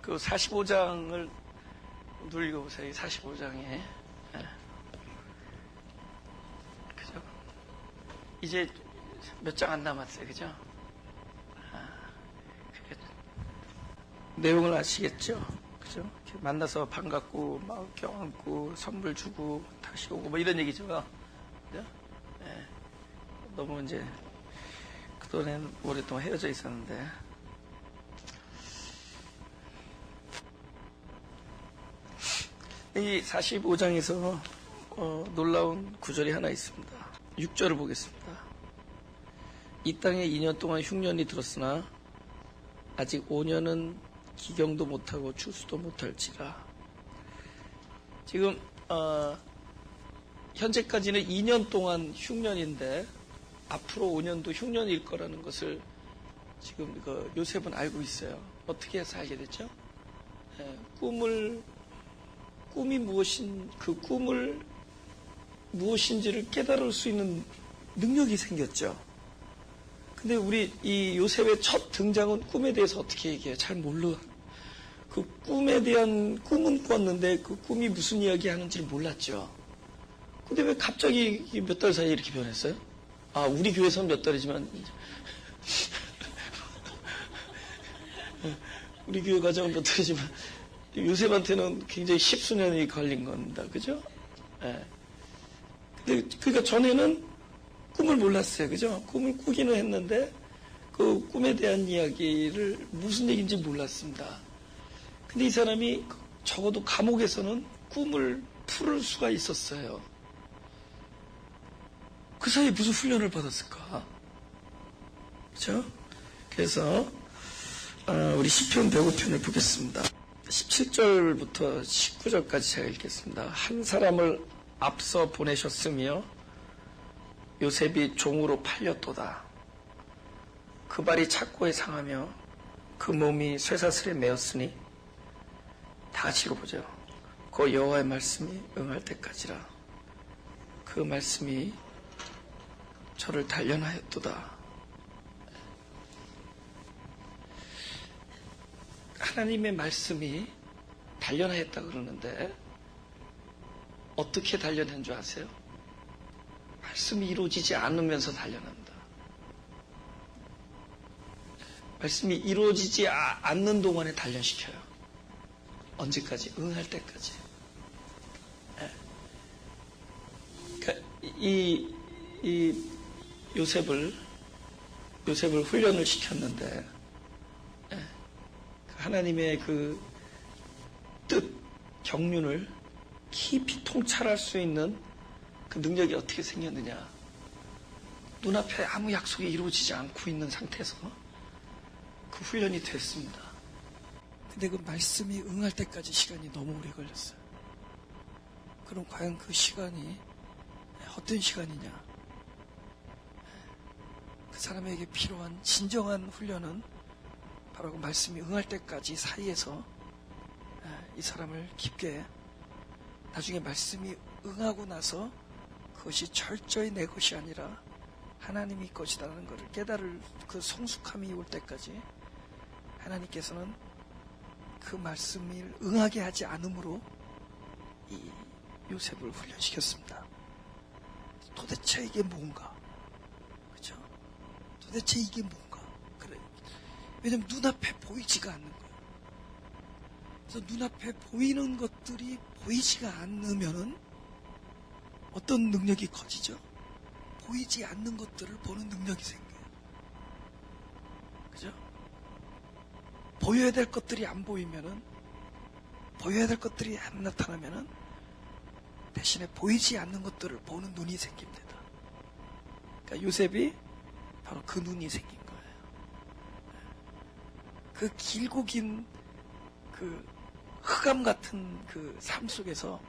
그 45장을 누르 읽어보세요. 45장에. 그죠? 이제 몇 장 안 남았어요. 그죠? 내용을 아시겠죠? 그죠? 이렇게 만나서 반갑고, 막 껴안고, 선물 주고, 다시 오고, 뭐 이런 얘기죠. 그죠? 네. 너무 이제, 그동안 오랫동안 헤어져 있었는데. 이 45장에서 놀라운 구절이 하나 있습니다. 6절을 보겠습니다. 이 땅에 2년 동안 흉년이 들었으나 아직 5년은 기경도 못하고 추수도 못할지라. 지금 현재까지는 2년 동안 흉년인데 앞으로 5년도 흉년일 거라는 것을 지금 요셉은 알고 있어요. 어떻게 해서 알게 됐죠? 꿈이 그 꿈을 무엇인지를 깨달을 수 있는 능력이 생겼죠. 근데 우리 이 요셉의 첫 등장은 꿈에 대해서 어떻게 얘기해요? 잘 몰라. 그 꿈에 대한 꿈은 꿨는데 그 꿈이 무슨 이야기 하는지를 몰랐죠. 근데 왜 갑자기 몇 달 사이에 이렇게 변했어요? 우리 교회에서는 몇 달이지만 우리 교회 가정은 몇 달이지만 요셉한테는 굉장히 십수년이 걸린 겁니다. 그죠? 예. 근데 그러니까 전에는 꿈을 몰랐어요. 그죠? 꿈을 꾸기는 했는데 그 꿈에 대한 이야기를 무슨 얘기인지 몰랐습니다. 근데 이 사람이 적어도 감옥에서는 꿈을 풀을 수가 있었어요. 그 사이에 무슨 훈련을 받았을까? 그죠? 그래서 우리 시편 105편을 보겠습니다. 17절부터 19절까지 제가 읽겠습니다. 한 사람을 앞서 보내셨으며 요셉이 종으로 팔렸도다. 그 발이 착고에 상하며 그 몸이 쇠사슬에 매었으니 다 같이 읽어보죠. 그 여호와의 말씀이 응할 때까지라. 그 말씀이 저를 단련하였도다. 하나님의 말씀이 단련하였다 그러는데 어떻게 단련한 줄 아세요? 말씀이 이루어지지 않으면서 단련합니다. 말씀이 이루어지지 않는 동안에 단련시켜요. 언제까지? 응할 때까지. 그러니까 이 요셉을 훈련을 시켰는데 하나님의 그 뜻, 경륜을 깊이 통찰할 수 있는 그 능력이 어떻게 생겼느냐. 눈앞에 아무 약속이 이루어지지 않고 있는 상태에서 그 훈련이 됐습니다. 근데 그 말씀이 응할 때까지 시간이 너무 오래 걸렸어요. 그럼 과연 그 시간이 어떤 시간이냐. 그 사람에게 필요한 진정한 훈련은 바로 그 말씀이 응할 때까지 사이에서 이 사람을 깊게 나중에 말씀이 응하고 나서 그것이 철저히 내 것이 아니라 하나님이 것이라는 것을 깨달을 그 성숙함이 올 때까지 하나님께서는 그 말씀을 응하게 하지 않으므로 이 요셉을 훈련시켰습니다. 도대체 이게 뭔가? 그죠? 도대체 이게 뭔가? 그래. 왜냐면 눈앞에 보이지가 않는 거예요. 그래서 눈앞에 보이는 것들이 보이지가 않으면은 어떤 능력이 커지죠? 보이지 않는 것들을 보는 능력이 생겨요. 그죠? 보여야 될 것들이 안 보이면은, 보여야 될 것들이 안 나타나면은 대신에 보이지 않는 것들을 보는 눈이 생깁니다. 그러니까 요셉이 바로 그 눈이 생긴 거예요. 그 길고 긴 그 흑암 같은 그 삶 속에서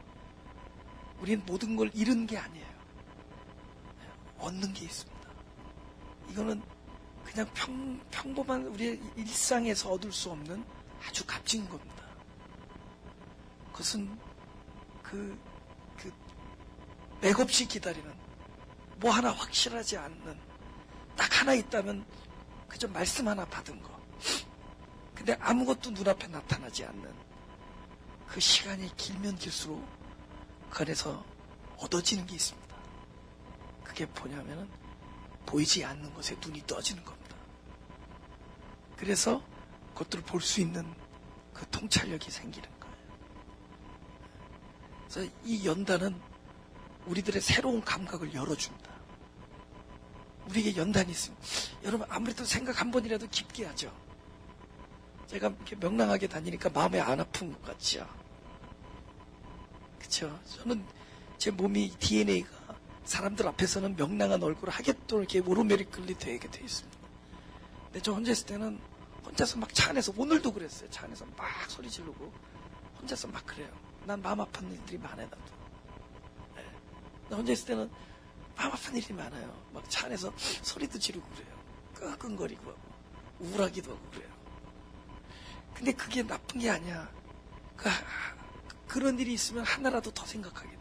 우리는 모든 걸 잃은 게 아니에요. 얻는 게 있습니다. 이거는 그냥 평범한 우리의 일상에서 얻을 수 없는 아주 값진 겁니다. 그것은 맥없이 기다리는, 뭐 하나 확실하지 않는, 딱 하나 있다면 그저 말씀 하나 받은 거. 근데 아무것도 눈앞에 나타나지 않는 그 시간이 길면 길수록 그 안에서 얻어지는 게 있습니다. 그게 뭐냐면은 보이지 않는 것에 눈이 떠지는 겁니다. 그래서 그것들을 볼 수 있는 그 통찰력이 생기는 거예요. 그래서 이 연단은 우리들의 새로운 감각을 열어준다. 우리에게 연단이 있습니다. 여러분 아무래도 생각 한 번이라도 깊게 하죠. 제가 이렇게 명랑하게 다니니까 마음에 안 아픈 것 같죠. 그렇죠? 저는 제 몸이 DNA가 사람들 앞에서는 명랑한 얼굴을 하겠도록 이렇게 오르메리클리 되게 돼 있습니다. 근데 저 혼자 있을 때는 혼자서 막 차 안에서, 오늘도 그랬어요. 차 안에서 막 소리 지르고 혼자서 막 그래요. 난 마음 아픈 일들이 많아요. 나도. 네. 나 혼자 있을 때는 마음 아픈 일이 많아요. 막 차 안에서 소리도 지르고 그래요. 끙끙거리고 하고 우울하기도 하고 그래요. 근데 그게 나쁜 게 아니야. 그런 일이 있으면 하나라도 더 생각하게 돼.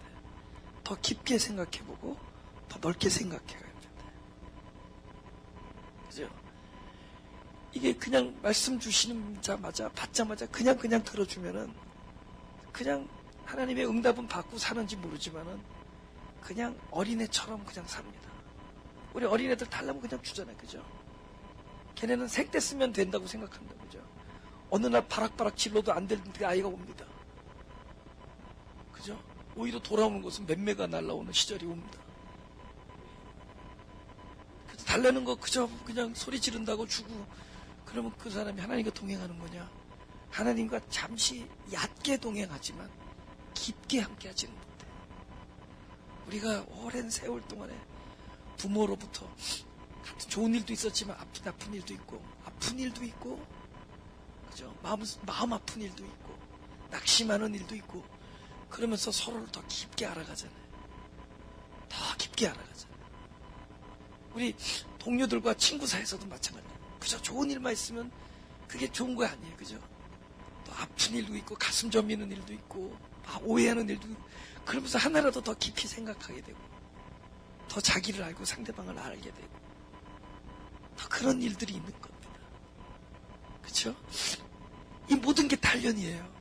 더 깊게 생각해보고 더 넓게 생각해야 돼. 그죠? 이게 그냥 말씀 주시자마자 받자마자 그냥 들어주면은 그냥 하나님의 응답은 받고 사는지 모르지만은 그냥 어린애처럼 그냥 삽니다. 우리 어린애들 달라면 그냥 주잖아요. 그죠? 걔네는 색대 쓰면 된다고 생각한다. 그죠? 어느 날 바락바락 질러도 안 되는 그 아이가 옵니다. 그죠? 오히려 돌아오는 것은 맴매가 날라오는 시절이 옵니다. 그래서 달라는 거 그저 그냥 소리 지른다고 주고 그러면 그 사람이 하나님과 동행하는 거냐? 하나님과 잠시 얕게 동행하지만 깊게 함께 하지는 못해. 우리가 오랜 세월 동안에 부모로부터 같은 좋은 일도 있었지만 나쁜 일도 있고 아픈 일도 있고 그죠? 마음 아픈 일도 있고 낙심하는 일도 있고 그러면서 서로를 더 깊게 알아가잖아요. 더 깊게 알아가잖아요. 우리 동료들과 친구 사이에서도 마찬가지예요. 그저 좋은 일만 있으면 그게 좋은 거 아니에요. 그죠? 또 아픈 일도 있고 가슴 저미는 일도 있고 오해하는 일도 있고 그러면서 하나라도 더 깊이 생각하게 되고 더 자기를 알고 상대방을 알게 되고 더 그런 일들이 있는 겁니다. 그렇죠? 이 모든 게 단련이에요.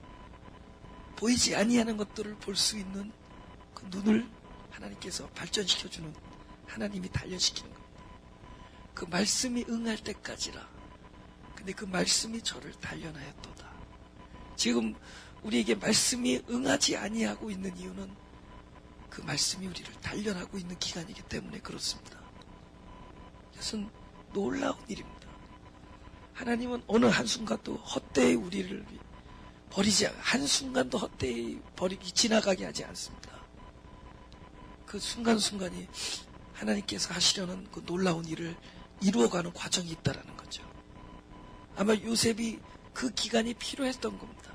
보이지 아니하는 것들을 볼 수 있는 그 눈을 하나님께서 발전시켜주는 하나님이 단련시키는 겁니다. 그 말씀이 응할 때까지라. 근데 그 말씀이 저를 단련하였도다. 지금 우리에게 말씀이 응하지 아니하고 있는 이유는 그 말씀이 우리를 단련하고 있는 기간이기 때문에 그렇습니다. 이것은 놀라운 일입니다. 하나님은 어느 한순간도 헛되이 우리를 버리지 한순간도 헛되이 지나가게 하지 않습니다. 그 순간순간이 하나님께서 하시려는 그 놀라운 일을 이루어가는 과정이 있다라는 거죠. 아마 요셉이 그 기간이 필요했던 겁니다.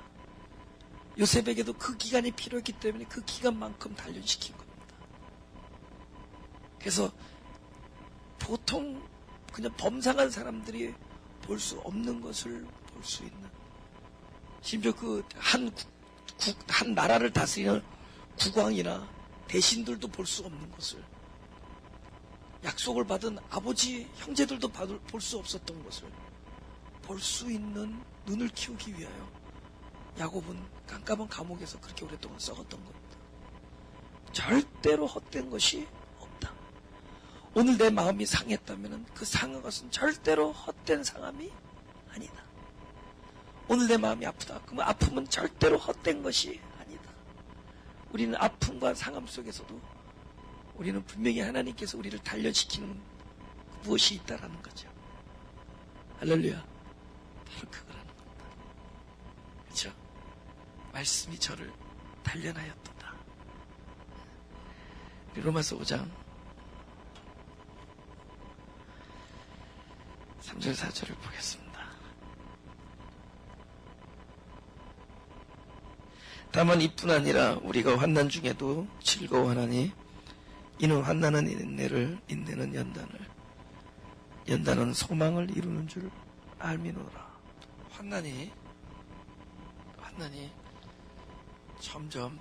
요셉에게도 그 기간이 필요했기 때문에 그 기간만큼 단련시킨 겁니다. 그래서 보통 그냥 범상한 사람들이 볼 수 없는 것을 볼 수 있는, 심지어 그 한 나라를 다스리는 국왕이나 대신들도 볼 수 없는 것을, 약속을 받은 아버지 형제들도 볼 수 없었던 것을 볼 수 있는 눈을 키우기 위하여 야곱은 깜깜한 감옥에서 그렇게 오랫동안 썩었던 겁니다. 절대로 헛된 것이 없다. 오늘 내 마음이 상했다면 그 상한 것은 절대로 헛된 상함이 아니다. 오늘 내 마음이 아프다. 그러면 아픔은 절대로 헛된 것이 아니다. 우리는 아픔과 상함 속에서도 우리는 분명히 하나님께서 우리를 단련시키는 무엇이 있다라는 거죠. 할렐루야. 바로 그거라는 겁니다. 그렇죠? 말씀이 저를 단련하였도다. 로마서 5장 3절 4절을 보겠습니다. 다만 이뿐 아니라 우리가 환난 중에도 즐거워하나니 이는 환난은 인내를, 인내는 연단은 소망을 이루는 줄 알미노라. 환난이 점점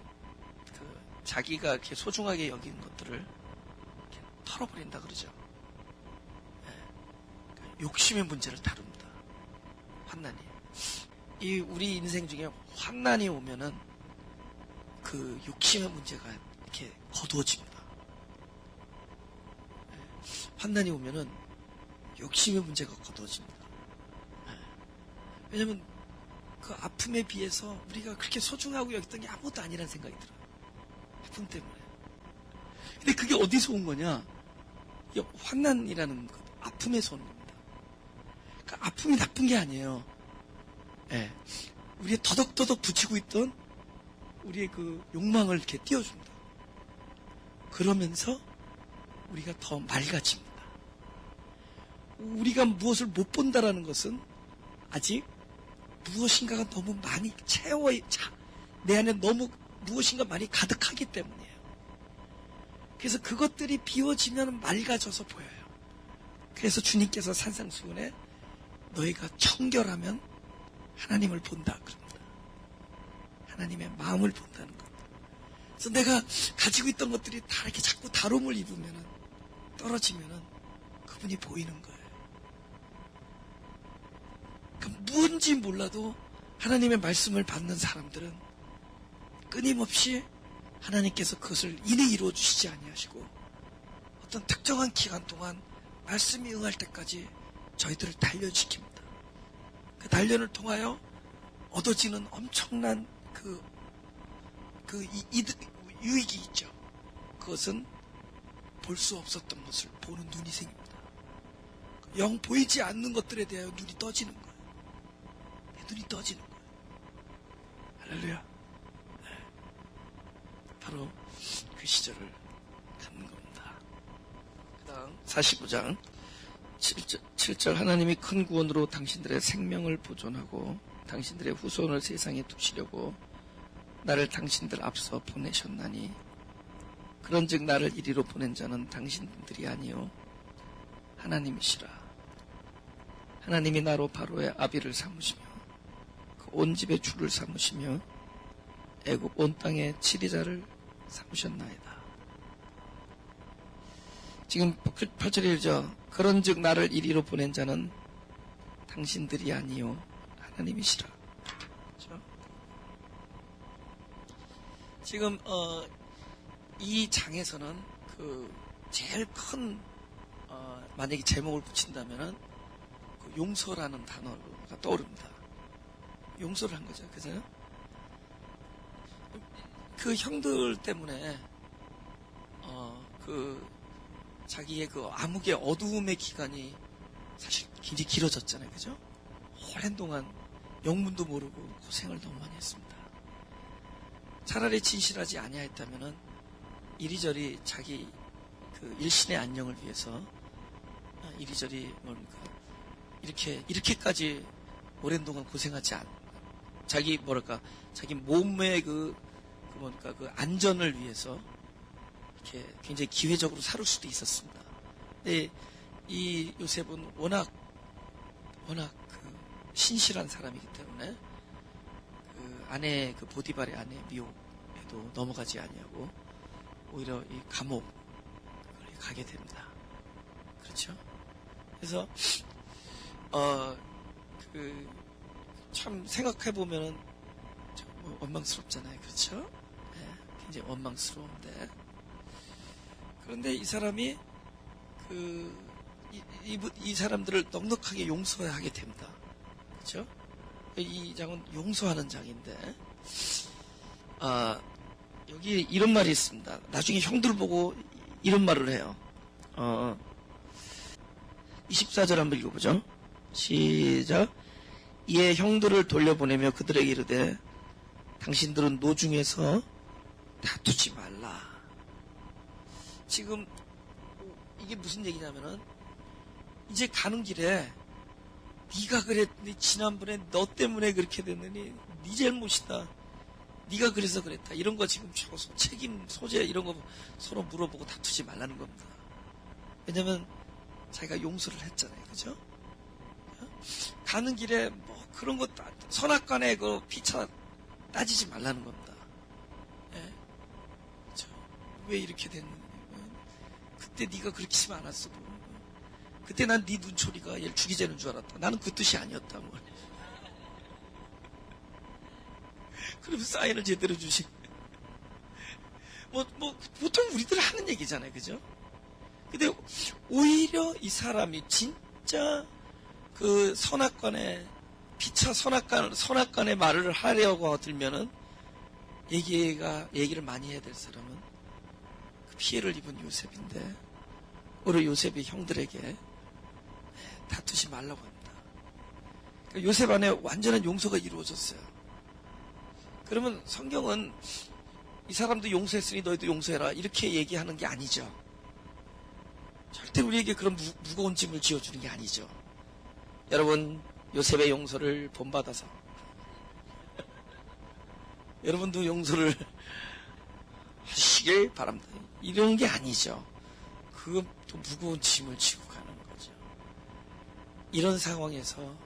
자기가 이렇게 소중하게 여긴 것들을 이렇게 털어버린다 그러죠. 욕심의 문제를 다룹니다. 환난이. 이 우리 인생 중에 환난이 오면은 그 욕심의 문제가 이렇게 거두어집니다. 환난이 오면은 욕심의 문제가 거두어집니다. 왜냐면 그 아픔에 비해서 우리가 그렇게 소중하고 여겼던 게 아무것도 아니라는 생각이 들어요. 아픔 때문에. 근데 그게 어디서 온 거냐? 이 환난이라는 것, 아픔에서 온 겁니다. 그러니까 아픔이 나쁜 게 아니에요. 예. 우리의 더덕더덕 붙이고 있던 우리의 그 욕망을 이렇게 띄워줍니다. 그러면서 우리가 더 맑아집니다. 우리가 무엇을 못 본다라는 것은 아직 무엇인가가 너무 많이 내 안에 너무 무엇인가 많이 가득하기 때문이에요. 그래서 그것들이 비워지면 맑아져서 보여요. 그래서 주님께서 산상수훈에 너희가 청결하면 하나님을 본다 그럽니다. 하나님의 마음을 본다는 것. 그래서 내가 가지고 있던 것들이 다 이렇게 자꾸 다름을 입으면은 떨어지면은 그분이 보이는 거예요. 그러니까 무엇인지 몰라도 하나님의 말씀을 받는 사람들은 끊임없이 하나님께서 그것을 이내 이루어 주시지 아니하시고 어떤 특정한 기간 동안 말씀이 응할 때까지 저희들을 단련시킵니다. 그 단련을 통하여 얻어지는 엄청난 유익이 있죠. 그것은 볼 수 없었던 것을 보는 눈이 생깁니다. 영 보이지 않는 것들에 대하여 눈이 떠지는 거예요. 내 눈이 떠지는 거예요. 할렐루야. 네. 바로 그 시절을 갖는 겁니다. 그 다음 45장 7절 하나님이 큰 구원으로 당신들의 생명을 보존하고 당신들의 후손을 세상에 두시려고 나를 당신들 앞서 보내셨나니 그런즉 나를 이리로 보낸 자는 당신들이 아니요 하나님이시라. 하나님이 나로 바로의 아비를 삼으시며 그 온 집의 주를 삼으시며 애굽 온 땅의 치리자를 삼으셨나이다. 지금 8절에 이르죠. 그런즉 나를 이리로 보낸 자는 당신들이 아니요 하나님이시라. 그렇죠? 지금 이 장에서는 그 제일 큰 만약에 제목을 붙인다면은 그 용서라는 단어가 떠오릅니다. 용서를 한 거죠, 그죠? 그 형들 때문에 그 자기의 그 암흑의 어두움의 기간이 사실 굉장히 길어졌잖아요, 그죠? 오랜 동안 영문도 모르고 고생을 너무 많이 했습니다. 차라리 진실하지 아니하였다면은 이리저리 자기 그 일신의 안녕을 위해서 이리저리 뭡니까 이렇게까지 오랜 동안 고생하지 자기 몸의 그 안전을 위해서 이렇게 굉장히 기회적으로 살을 수도 있었습니다. 근데 이 요셉은 워낙 그 신실한 사람이기 때문에 그 아내 그 보디발의 아내 미혹에도 넘어가지 아니하고 오히려 이 감옥을 가게 됩니다. 그렇죠? 그래서 참 생각해 보면은 원망스럽잖아요, 그렇죠? 네, 굉장히 원망스러운데 그런데 이 사람이 이 사람들을 넉넉하게 용서하게 됩니다. 그렇죠? 이 장은 용서하는 장인데 여기 이런 말이 있습니다. 나중에 형들 보고 이런 말을 해요. 24절 한번 읽어보죠. 시작. 이에 형들을 돌려보내며 그들에게 이르되 당신들은 노중에서 다투지 말라. 지금 이게 무슨 얘기냐면은 이제 가는 길에 네가 그랬니 지난번에 너 때문에 그렇게 됐느니 네 잘못이다. 네가 그래서 그랬다. 이런 거 지금 책임 소재 이런 거 서로 물어보고 다투지 말라는 겁니다. 왜냐면 자기가 용서를 했잖아요, 그죠? 가는 길에 뭐 그런 거 선악간에 그 피차 따지지 말라는 겁니다. 예? 그죠? 왜 이렇게 됐느냐? 그때 네가 그렇게 치면 않았어도 그때 난 네 눈초리가 얘를 죽이자는 줄 알았다. 나는 그 뜻이 아니었다. 뭐. 그러면 사인을 제대로 주시. 보통 우리들 하는 얘기잖아요. 그죠? 근데 오히려 이 사람이 진짜 그 선악관의 피차 선악관의 말을 하려고 들면은 얘기를 많이 해야 될 사람은 그 피해를 입은 요셉인데, 오히려 요셉이 형들에게 다투지 말라고 합니다. 그러니까 요셉 안에 완전한 용서가 이루어졌어요. 그러면 성경은 이 사람도 용서했으니 너희도 용서해라 이렇게 얘기하는 게 아니죠. 절대 우리에게 그런 무거운 짐을 지어주는 게 아니죠. 여러분, 요셉의 용서를 본받아서 여러분도 용서를 하시길 바랍니다. 이런 게 아니죠. 그것도 무거운 짐을 지고 가는 거죠. 이런 상황에서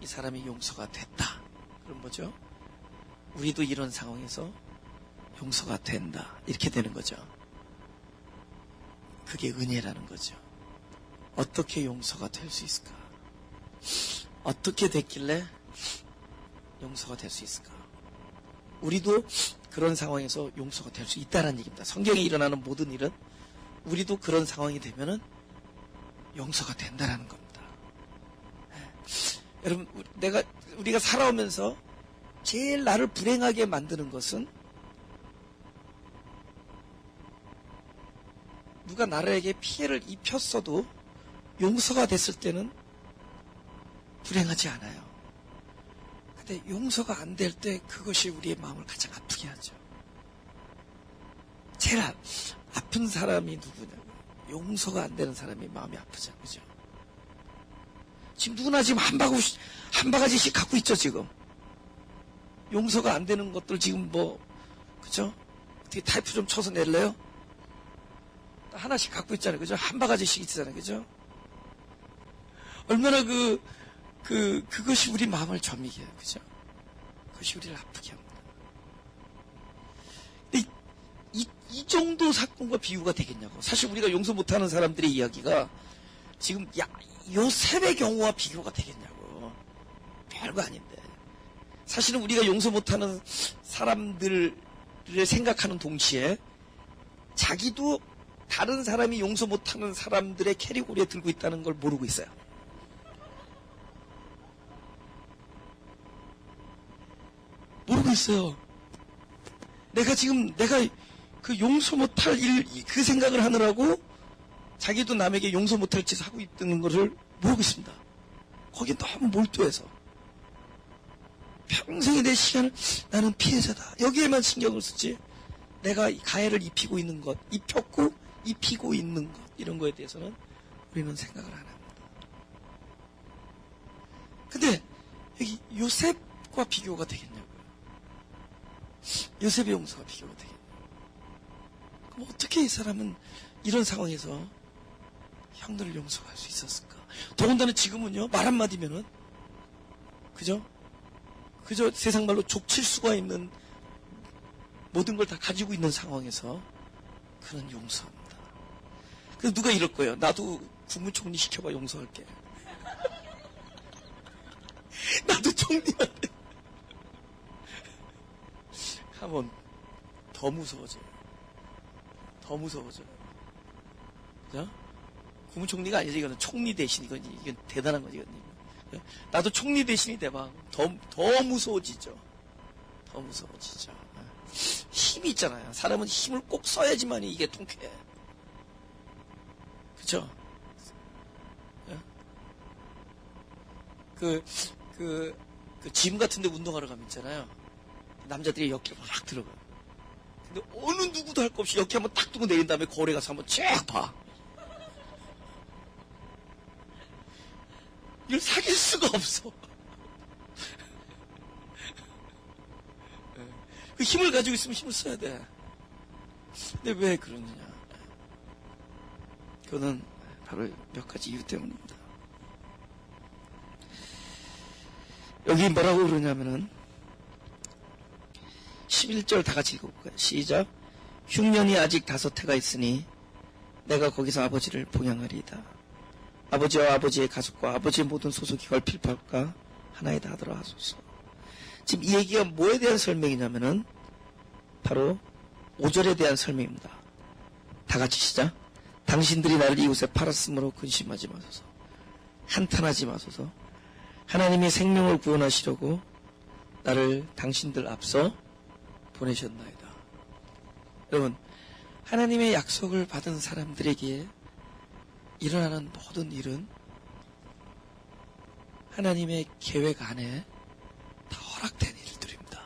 이 사람이 용서가 됐다. 그럼 뭐죠? 우리도 이런 상황에서 용서가 된다. 이렇게 되는 거죠. 그게 은혜라는 거죠. 어떻게 용서가 될 수 있을까? 어떻게 됐길래 용서가 될 수 있을까? 우리도 그런 상황에서 용서가 될 수 있다는 얘기입니다. 성경에 일어나는 모든 일은 우리도 그런 상황이 되면은 용서가 된다라는 겁니다. 여러분, 우리가 살아오면서 제일 나를 불행하게 만드는 것은 누가 나에게 피해를 입혔어도 용서가 됐을 때는 불행하지 않아요. 근데 용서가 안 될 때 그것이 우리의 마음을 가장 아프게 하죠. 제일 아픈 사람이 누구냐고. 용서가 안 되는 사람이 마음이 아프죠. 그죠? 지금 누구나 지금 한 바가지씩 갖고 있죠, 지금. 용서가 안 되는 것들 지금 그죠? 어떻게 타이프 좀 쳐서 낼래요? 하나씩 갖고 있잖아요. 그죠? 한 바가지씩 있잖아요. 그죠? 얼마나 그것이 우리 마음을 저미게 해요. 그죠? 그것이 우리를 아프게 합니다. 근데 이 정도 사건과 비유가 되겠냐고. 사실 우리가 용서 못하는 사람들의 이야기가 지금 요셉의 경우와 비교가 되겠냐고. 별거 아닌데. 사실은 우리가 용서 못하는 사람들을 생각하는 동시에 자기도 다른 사람이 용서 못하는 사람들의 캐리고리에 들고 있다는 걸 모르고 있어요. 모르고 있어요. 내가 그 용서 못할 그 생각을 하느라고 자기도 남에게 용서 못할 짓을 하고 있는 것을 모르고 있습니다. 거기에 너무 몰두해서 평생의 내 시간을 나는 피해자다. 여기에만 신경을 쓰지. 내가 가해를 입히고 있는 것, 입혔고 입히고 있는 것, 이런 거에 대해서는 우리는 생각을 안 합니다. 근데 여기 요셉과 비교가 되겠냐고요. 요셉의 용서가 비교가 되겠냐고요. 그럼 어떻게 이 사람은 이런 상황에서 형들을 용서할 수 있었을까? 더군다나 지금은요, 말 한마디면은, 그죠 세상 말로 족칠 수가 있는 모든 걸 다 가지고 있는 상황에서 그런 용서합니다. 그래서 누가 이럴 거예요. 나도 국무총리 시켜봐, 용서할게. 나도 총리한테 하면 더 무서워져요. 더 무서워져요. 그죠? 국무총리가 아니지. 이거는 총리 대신, 이건 대단한 거지. 나도 총리 대신이 돼봐. 더 무서워지죠. 더 무서워지죠. 힘이 있잖아요. 사람은 힘을 꼭 써야지만 이게 통쾌해. 그쵸? 짐 같은 데 운동하러 가면 있잖아요. 남자들이 역기로 막 들어가요. 근데 어느 누구도 할 거 없이 역기 한번 딱 두고 내린 다음에 거울에 가서 한번 쫙 봐. 이걸 사귈 수가 없어. 그 힘을 가지고 있으면 힘을 써야 돼. 근데 왜 그러느냐? 그거는 바로 몇 가지 이유 때문입니다. 여기 뭐라고 그러냐면은 11절 다 같이 읽어볼까요? 시작. 흉년이 아직 5해가 있으니 내가 거기서 아버지를 봉양하리이다. 아버지와 아버지의 가족과 아버지의 모든 소속이 걸필 밥과 하나이다 하더라 하소서. 지금 이 얘기가 뭐에 대한 설명이냐면은 바로 5절에 대한 설명입니다. 다 같이 시작. 당신들이 나를 이웃에 팔았으므로 근심하지 마소서. 한탄하지 마소서. 하나님이 생명을 구원하시려고 나를 당신들 앞서 보내셨나이다. 여러분, 하나님의 약속을 받은 사람들에게 일어나는 모든 일은 하나님의 계획 안에 다 허락된 일들입니다.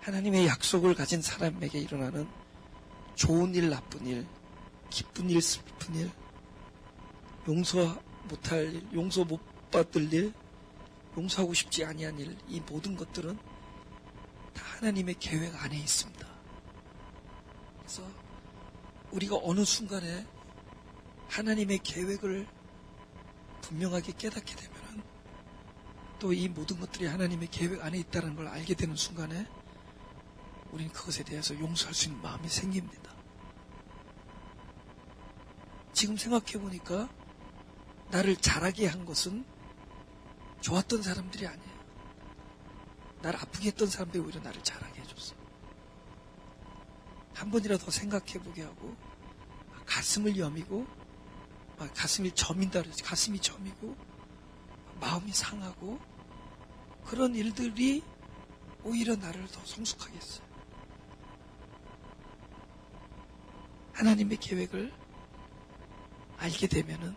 하나님의 약속을 가진 사람에게 일어나는 좋은 일, 나쁜 일, 기쁜 일, 슬픈 일, 용서 못할 일, 용서 못 받을 일, 용서하고 싶지 아니한 일, 이 모든 것들은 다 하나님의 계획 안에 있습니다. 그래서 우리가 어느 순간에 하나님의 계획을 분명하게 깨닫게 되면 또 이 모든 것들이 하나님의 계획 안에 있다는 걸 알게 되는 순간에 우리는 그것에 대해서 용서할 수 있는 마음이 생깁니다. 지금 생각해 보니까 나를 잘하게 한 것은 좋았던 사람들이 아니에요. 나를 아프게 했던 사람들이 오히려 나를 잘하게 해줬어. 한 번이라도 더 생각해 보게 하고 가슴을 여미고 가슴이 저민다 그러지. 가슴이 저미고 마음이 상하고 그런 일들이 오히려 나를 더 성숙하게 했어요. 하나님의 계획을 알게 되면은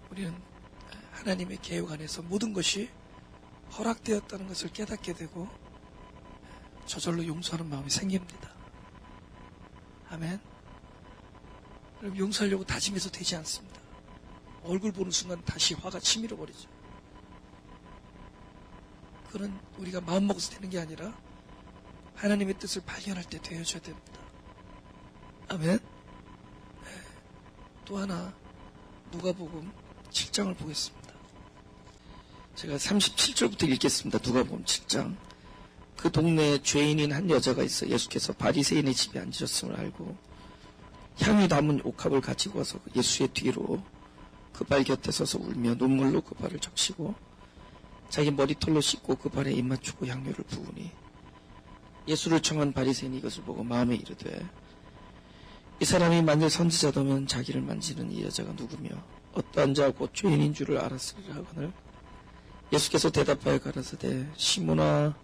우리는 하나님의 계획 안에서 모든 것이 허락되었다는 것을 깨닫게 되고 저절로 용서하는 마음이 생깁니다. 아멘. 그럼 용서하려고 다짐해서 되지 않습니다. 얼굴 보는 순간 다시 화가 치밀어 버리죠. 그건 우리가 마음먹어서 되는 게 아니라 하나님의 뜻을 발견할 때 되어줘야 됩니다. 아멘. 또 하나 누가복음 7장을 보겠습니다. 제가 37절부터 읽겠습니다. 누가복음 7장. 그 동네에 죄인인 한 여자가 있어 예수께서 바리새인의 집에 앉으셨음을 알고 향이 담은 옥합을 가지고 와서 예수의 뒤로 그 발 곁에 서서 울며 눈물로 그 발을 적시고 자기 머리털로 씻고 그 발에 입 맞추고 향료를 부으니 예수를 청한 바리새인이 이것을 보고 마음에 이르되 이 사람이 만일 선지자더면 자기를 만지는 이 여자가 누구며 어떠한 자 곧 죄인인 줄을 알았으리라 하거늘 예수께서 대답하여 가라사대 시몬아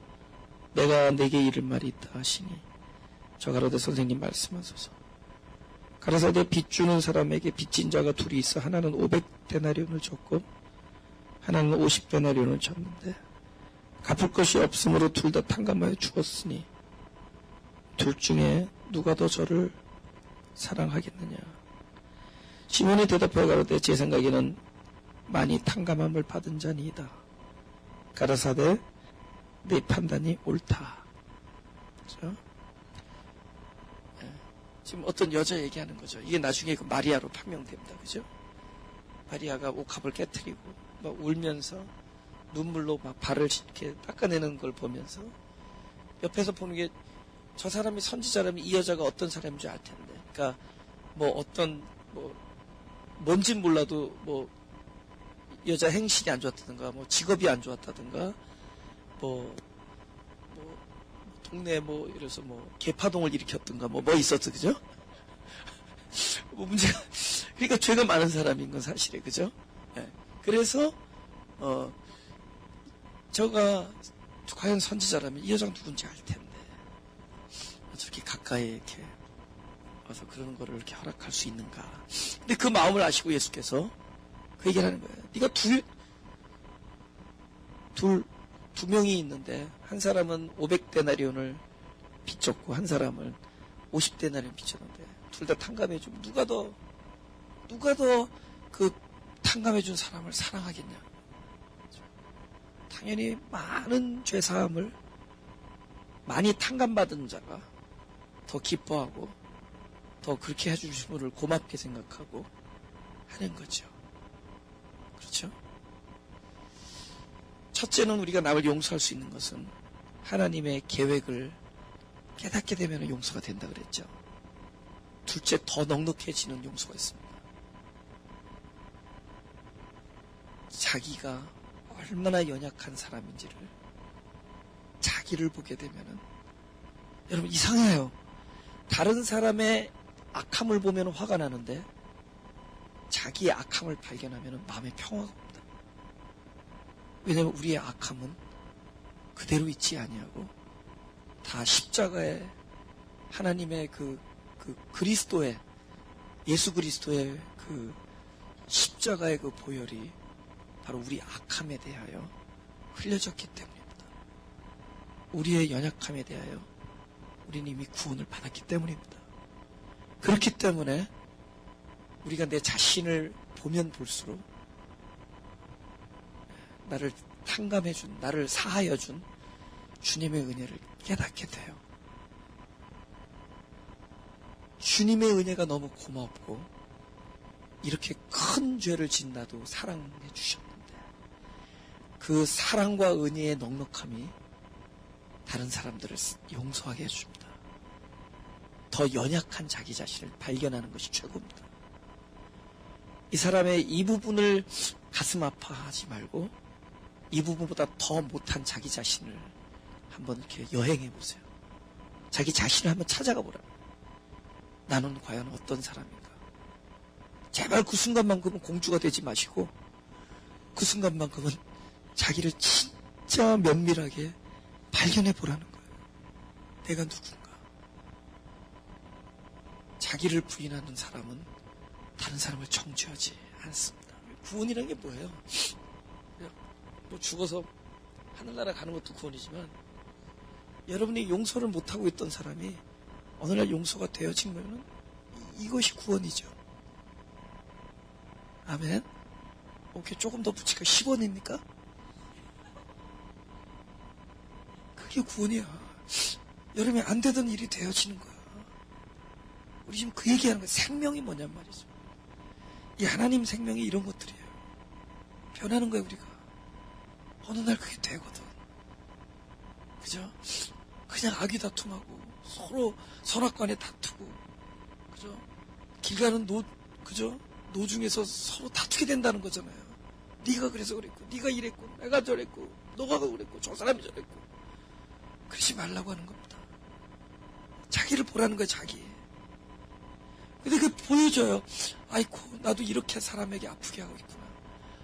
내가 네게 이를 말이 있다 하시니 저 가로되 선생님 말씀하소서. 가라사대 빚 주는 사람에게 빚진 자가 둘이 있어 하나는 500데나리온을 줬고 하나는 50데나리온을 줬는데 갚을 것이 없으므로 둘 다 탕감하여 죽었으니 둘 중에 누가 더 저를 사랑하겠느냐. 시몬이 대답하여 가로되 제 생각에는 많이 탕감함을 받은 자니이다. 가라사대 내 판단이 옳다. 그렇죠? 지금 어떤 여자 얘기하는 거죠. 이게 나중에 그 마리아로 판명됩니다. 그죠? 마리아가 옥합을 깨트리고 막 울면서 눈물로 막 발을 이렇게 닦아내는 걸 보면서 옆에서 보는 게 저 사람이 선지자라면 이 여자가 어떤 사람인지 알 텐데. 그러니까 뭐 어떤 뭔진 몰라도 뭐 여자 행실이 안 좋았다든가 뭐 직업이 안 좋았다든가 뭐 동네 뭐 이래서 뭐 개파동을 일으켰던가 뭐 있었어. 그죠? 뭐 문제가 그러니까 죄가 많은 사람인 건 사실이에요. 그죠? 네. 그래서 저가 과연 선지자라면 이 여자가 누군지 알 텐데 저렇게 가까이 이렇게 와서 그러는 거를 이렇게 허락할 수 있는가. 근데 그 마음을 아시고 예수께서 그 얘기를 하는 거예요. 네가 두 명이 있는데 한 사람은 500데나리온을 빚졌고 한 사람은 50데나리온 빚졌는데 둘 다 탕감해주면 누가 더 그 탕감해준 사람을 사랑하겠냐. 당연히 많은 죄사함을 많이 탕감받은 자가 더 기뻐하고 더 그렇게 해주신 분을 고맙게 생각하고 하는 거죠. 그렇죠? 첫째는 우리가 남을 용서할 수 있는 것은 하나님의 계획을 깨닫게 되면 용서가 된다 그랬죠. 둘째, 더 넉넉해지는 용서가 있습니다. 자기가 얼마나 연약한 사람인지를 자기를 보게 되면은 여러분 이상해요. 다른 사람의 악함을 보면 화가 나는데 자기의 악함을 발견하면 마음에 평화가 옵니다. 왜냐하면 우리의 악함은 그대로 있지 아니하고 다 십자가에 하나님의 그 그리스도의 예수 그리스도의 그 십자가의 그 보혈이 바로 우리 악함에 대하여 흘려졌기 때문입니다. 우리의 연약함에 대하여 우리는 이미 구원을 받았기 때문입니다. 그렇기 때문에 우리가 내 자신을 보면 볼수록 나를 탕감해준, 나를 사하여준 주님의 은혜를 깨닫게 돼요. 주님의 은혜가 너무 고맙고 이렇게 큰 죄를 진 나도 사랑해 주셨는데 그 사랑과 은혜의 넉넉함이 다른 사람들을 용서하게 해줍니다. 더 연약한 자기 자신을 발견하는 것이 최고입니다. 이 사람의 이 부분을 가슴 아파하지 말고 이 부분보다 더 못한 자기 자신을 한번 이렇게 여행해 보세요. 자기 자신을 한번 찾아가 보라. 나는 과연 어떤 사람인가? 제발 그 순간만큼은 공주가 되지 마시고 그 순간만큼은 자기를 진짜 면밀하게 발견해 보라는 거예요. 내가 누군가? 자기를 부인하는 사람은 다른 사람을 정죄하지 않습니다. 구원이라는 게 뭐예요? 뭐 죽어서 하늘나라 가는 것도 구원이지만 여러분이 용서를 못하고 있던 사람이 어느 날 용서가 되어지면 이것이 구원이죠. 아멘. 오케이, 조금 더 붙일까? 10원입니까? 그게 구원이야. 여러분이 안 되던 일이 되어지는 거야. 우리 지금 그 얘기하는 거야. 생명이 뭐냔 말이죠. 이 하나님 생명이 이런 것들이에요. 변하는 거야, 우리가. 어느 날 그게 되거든. 그죠? 그냥 악이 다툼하고 서로 선악관에 다투고, 그죠? 길 가는 그죠? 노중에서 서로 다투게 된다는 거잖아요. 네가 그래서 그랬고, 네가 이랬고, 내가 저랬고, 너가 그랬고, 저 사람이 저랬고. 그러지 말라고 하는 겁니다. 자기를 보라는 거야, 자기. 근데 그게 보여줘요. 아이고, 나도 이렇게 사람에게 아프게 하고 있구나.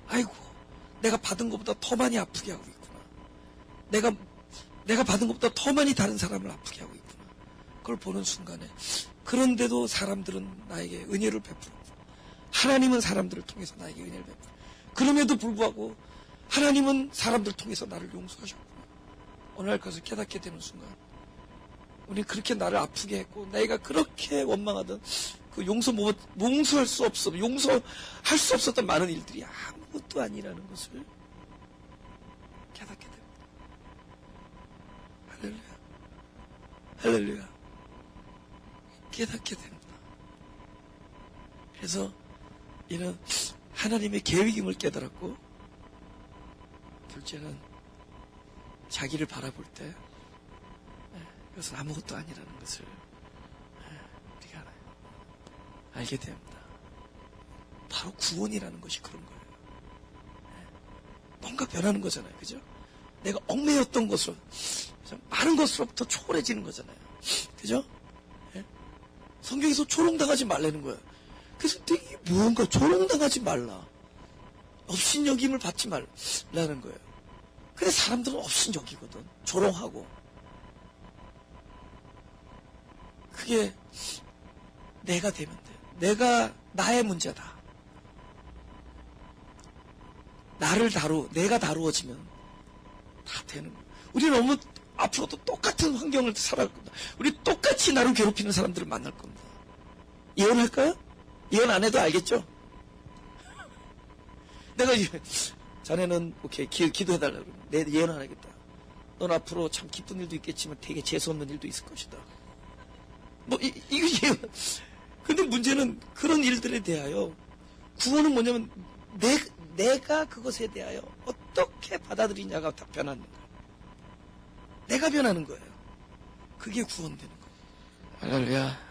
아이고, 내가 받은 것보다 더 많이 아프게 하고 있구나. 내가 받은 것보다 더 많이 다른 사람을 아프게 하고 있구나. 그걸 보는 순간에 그런데도 사람들은 나에게 은혜를 베풀고 하나님은 사람들을 통해서 나에게 은혜를 베풀고 그럼에도 불구하고 하나님은 사람들을 통해서 나를 용서하셨구나. 어느 날 그것을 깨닫게 되는 순간 우리 그렇게 나를 아프게 했고 내가 그렇게 원망하던 그 용서할 수 없었던 많은 일들이 아무것도 아니라는 것을 깨닫게 됩니다. 할렐루야. 할렐루야. 깨닫게 됩니다. 그래서 이는 하나님의 계획임을 깨달았고 둘째는 자기를 바라볼 때 이것은 아무것도 아니라는 것을 우리가 알게 됩니다. 바로 구원이라는 것이 그런 거예요. 뭔가 변하는 거잖아요. 그죠? 내가 얽매였던 것으로 많은 것으로부터 초월해지는 거잖아요. 그죠? 성경에서 조롱당하지 말라는 거예요. 그래서 되게 뭔가 조롱당하지 말라. 업신여김을 받지 말라는 거예요. 근데 사람들은 업신여기거든. 조롱하고. 그게 내가 되면 돼. 나의 문제다. 내가 다루어지면 다 되는 거예요. 우리는 너무 앞으로도 똑같은 환경을 살아갈 겁니다. 우리 똑같이 나를 괴롭히는 사람들을 만날 겁니다. 예언할까요? 예언 안 해도 알겠죠? 내가 자네는 오케이 기도해달라고 그러면 내 예언 안 하겠다. 넌 앞으로 참 기쁜 일도 있겠지만 되게 재수없는 일도 있을 것이다. 이거 예언. 근데 문제는 그런 일들에 대하여 구원은 뭐냐면 내가 그것에 대하여 어떻게 받아들이냐가 다 변하는 거예요. 내가 변하는 거예요. 그게 구원되는 거예요. 할렐루야.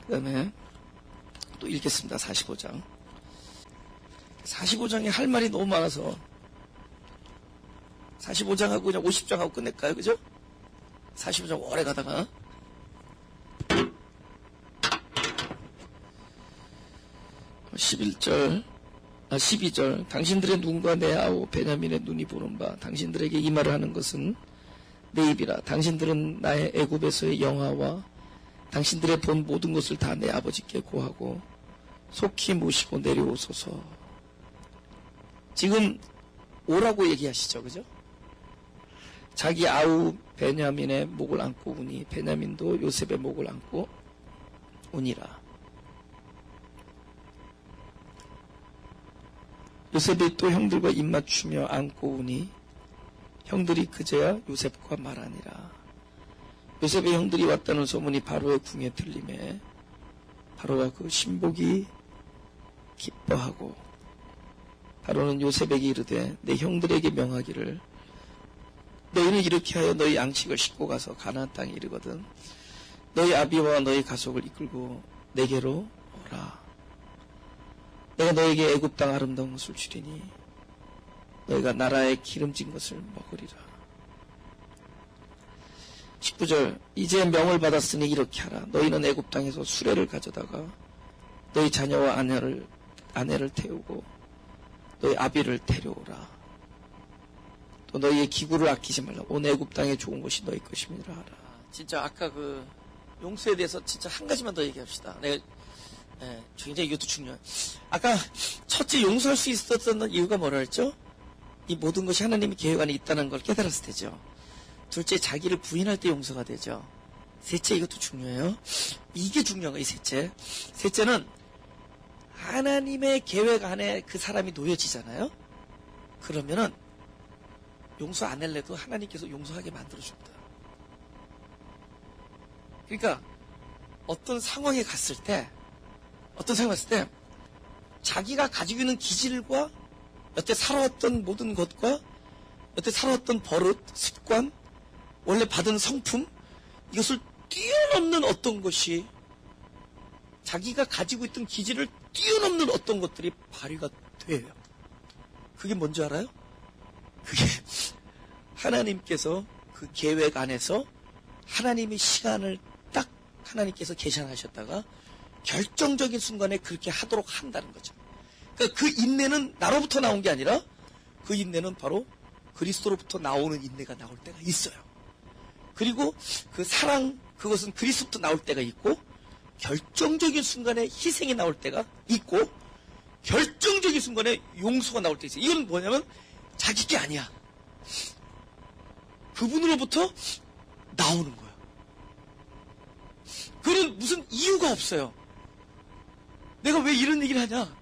그 다음에 또 읽겠습니다. 45장. 45장에 할 말이 너무 많아서 45장하고 그냥 50장하고 끝낼까요? 그죠? 45장 오래 가다가 12절 당신들의 눈과 내 아우 베냐민의 눈이 보는 바 당신들에게 이 말을 하는 것은 내 입이라. 당신들은 나의 애굽에서의 영화와 당신들의 본 모든 것을 다 내 아버지께 고하고 속히 모시고 내려오소서. 지금 오라고 얘기하시죠, 그죠? 자기 아우 베냐민의 목을 안고 우니 베냐민도 요셉의 목을 안고 우니라. 요셉이 또 형들과 입맞추며 안고 우니 형들이 그제야 요셉과 말하니라. 요셉의 형들이 왔다는 소문이 바로의 궁에 들리매 바로와 그 신복이 기뻐하고 바로는 요셉에게 이르되 내 형들에게 명하기를 너희는 이렇게 하여 너희 양식을 싣고 가서 가나안 땅에 이르거든 너희 아비와 너희 가족을 이끌고 내게로 오라. 내가 너에게 애굽 땅 아름다운 것을 주리니 너희가 나라의 기름진 것을 먹으리라. 19절 이제 명을 받았으니 이렇게 하라. 너희는 애굽 땅에서 수레를 가져다가 너희 자녀와 아내를 태우고 너희 아비를 데려오라. 또 너희의 기구를 아끼지 말라. 온 애굽 땅에 좋은 것이 너희 것임이라 하라. 진짜 아까 그 용서에 대해서 진짜 한 가지만 더 얘기합시다. 내가 굉장히 이것도 중요해. 아까 첫째 용서할 수 있었던 이유가 뭐라 했죠? 이 모든 것이 하나님의 계획 안에 있다는 걸 깨달았을 때죠. 둘째, 자기를 부인할 때 용서가 되죠. 셋째, 이것도 중요해요. 이게 중요한 거예요, 이 셋째. 셋째는 하나님의 계획 안에 그 사람이 놓여지잖아요. 그러면은 용서 안 할래도 하나님께서 용서하게 만들어줍니다. 그러니까 어떤 상황에 갔을 때 자기가 가지고 있는 기질과 여태 살아왔던 모든 것과 여태 살아왔던 버릇, 습관, 원래 받은 성품, 이것을 뛰어넘는 어떤 것이 자기가 가지고 있던 기질을 뛰어넘는 어떤 것들이 발휘가 돼요. 그게 뭔지 알아요? 그게 하나님께서 그 계획 안에서 하나님의 시간을 딱 하나님께서 계산하셨다가 결정적인 순간에 그렇게 하도록 한다는 거죠. 그러니까 그 인내는 나로부터 나온 게 아니라 그 인내는 바로 그리스도로부터 나오는 인내가 나올 때가 있어요. 그리고 그 사랑, 그것은 그리스도부터 나올 때가 있고 결정적인 순간에 희생이 나올 때가 있고 결정적인 순간에 용서가 나올 때 있어요. 이건 뭐냐면 자기 게 아니야. 그분으로부터 나오는 거예요. 그는 무슨 이유가 없어요. 내가 왜 이런 얘기를 하냐?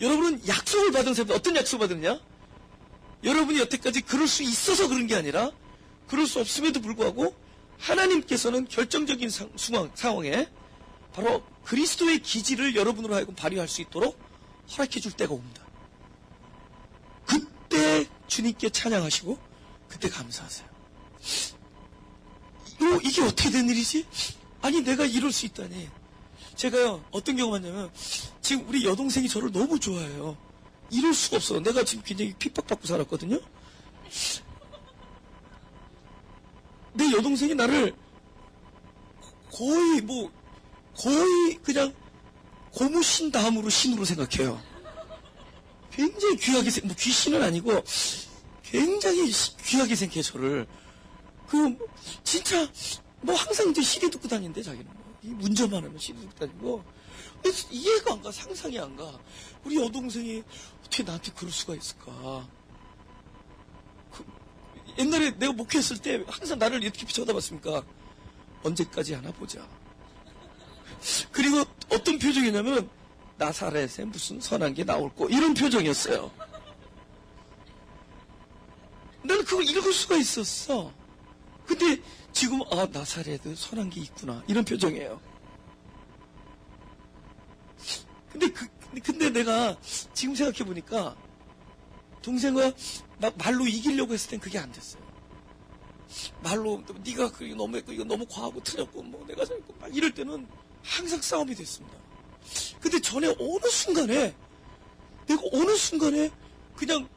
여러분은 약속을 받은 사람들, 어떤 약속을 받았냐? 여러분이 여태까지 그럴 수 있어서 그런 게 아니라 그럴 수 없음에도 불구하고 하나님께서는 결정적인 상황에 바로 그리스도의 기질을 여러분으로 하여금 발휘할 수 있도록 허락해 줄 때가 옵니다. 그때 주님께 찬양하시고 그때 감사하세요. 이게 어떻게 된 일이지? 아니 내가 이럴 수 있다니. 제가요 어떤 경우 많냐면 지금 우리 여동생이 저를 너무 좋아해요. 이럴 수가 없어. 내가 지금 굉장히 핍박받고 살았거든요. 내 여동생이 나를 거의 그냥 고무신 다음으로 신으로 생각해요. 굉장히 귀하게 뭐 귀신은 아니고 굉장히 귀하게 생각해 저를. 진짜 뭐 항상 이제 CD 듣고 다니는데 자기는 운전만 하면 CD 듣고 다니고. 그래서 이해가 안 가. 상상이 안 가. 우리 여동생이 어떻게 나한테 그럴 수가 있을까. 옛날에 내가 목회했을 때 항상 나를 이렇게 쳐다봤습니까? 언제까지 하나 보자. 그리고 어떤 표정이냐면 나사렛에 무슨 선한 게 나올 거 이런 표정이었어요. 나는 그걸 읽을 수가 있었어. 근데 지금 나사렛에 선한 게 있구나 이런 표정이에요. 근데 내가 지금 생각해 보니까 동생과 막 말로 이기려고 했을 땐 그게 안 됐어요. 말로 네가 이거 너무 과하고 틀렸고 뭐 내가 잘했고 막 이럴 때는 항상 싸움이 됐습니다. 근데 전에 어느 순간에 내가 그냥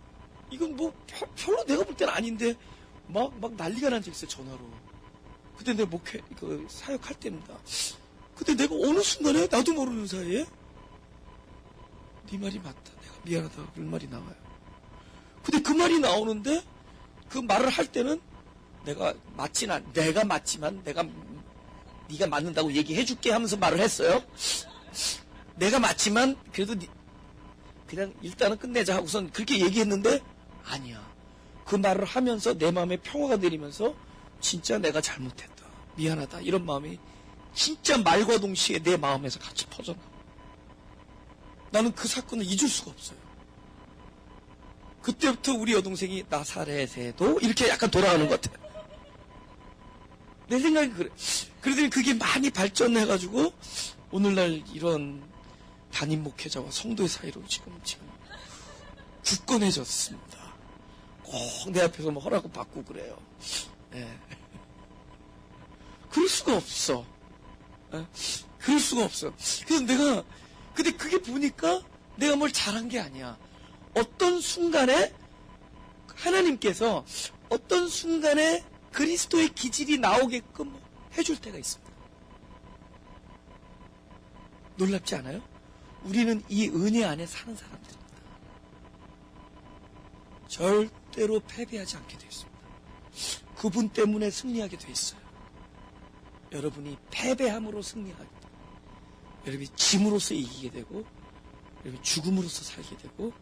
이건 뭐 별로 내가 볼 때는 아닌데 막 난리가 난 적 있어요. 전화로. 그때 내 목회 그 사역할 때입니다. 근데 내가 어느 순간에 나도 모르는 사이에 네 말이 맞다. 내가 미안하다. 그런 말이 나와요. 근데 그 말이 나오는데 그 말을 할 때는 내가 맞지만 네가 맞는다고 얘기해줄게 하면서 말을 했어요. 내가 맞지만 그래도 그냥 일단은 끝내자 하고선 그렇게 얘기했는데 아니야. 그 말을 하면서 내 마음에 평화가 내리면서 진짜 내가 잘못했다. 미안하다. 이런 마음이 진짜 말과 동시에 내 마음에서 같이 퍼져나. 나는 그 사건을 잊을 수가 없어요. 그때부터 우리 여동생이 나사렛에도 이렇게 약간 돌아가는 것 같아요. 내 생각이 그래. 그러더니 그게 많이 발전해가지고 오늘날 이런 담임 목회자와 성도의 사이로 지금 굳건해졌습니다. 꼭 내 앞에서 뭐 허락을 받고 그래요. 네. 그럴 수가 없어. 네? 그럴 수가 없어. 그래서 근데 그게 보니까 내가 뭘 잘한 게 아니야. 어떤 순간에 하나님께서 어떤 순간에 그리스도의 기질이 나오게끔 해줄 때가 있습니다. 놀랍지 않아요? 우리는 이 은혜 안에 사는 사람들입니다. 절대로 패배하지 않게 되어 있습니다. 그분 때문에 승리하게 되어 있어요. 여러분이 패배함으로 승리하게 되고, 여러분이 짐으로써 이기게 되고, 여러분이 죽음으로써 살게 되고,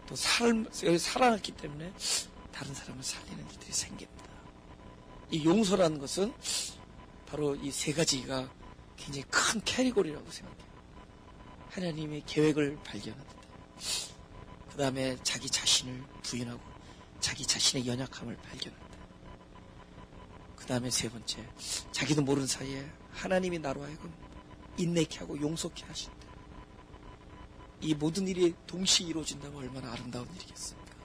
또 살아났기 때문에 다른 사람을 살리는 일들이 생깁니다. 이 용서라는 것은 바로 이 세 가지가 굉장히 큰 캐리고리라고 생각해요. 하나님의 계획을 발견하는데, 그 다음에 자기 자신을 부인하고 자기 자신의 연약함을 발견한다. 그 다음에 세 번째, 자기도 모르는 사이에 하나님이 나로 하여금 인내케 하고 용서케 하신다. 이 모든 일이 동시에 이루어진다면 얼마나 아름다운 일이겠습니까?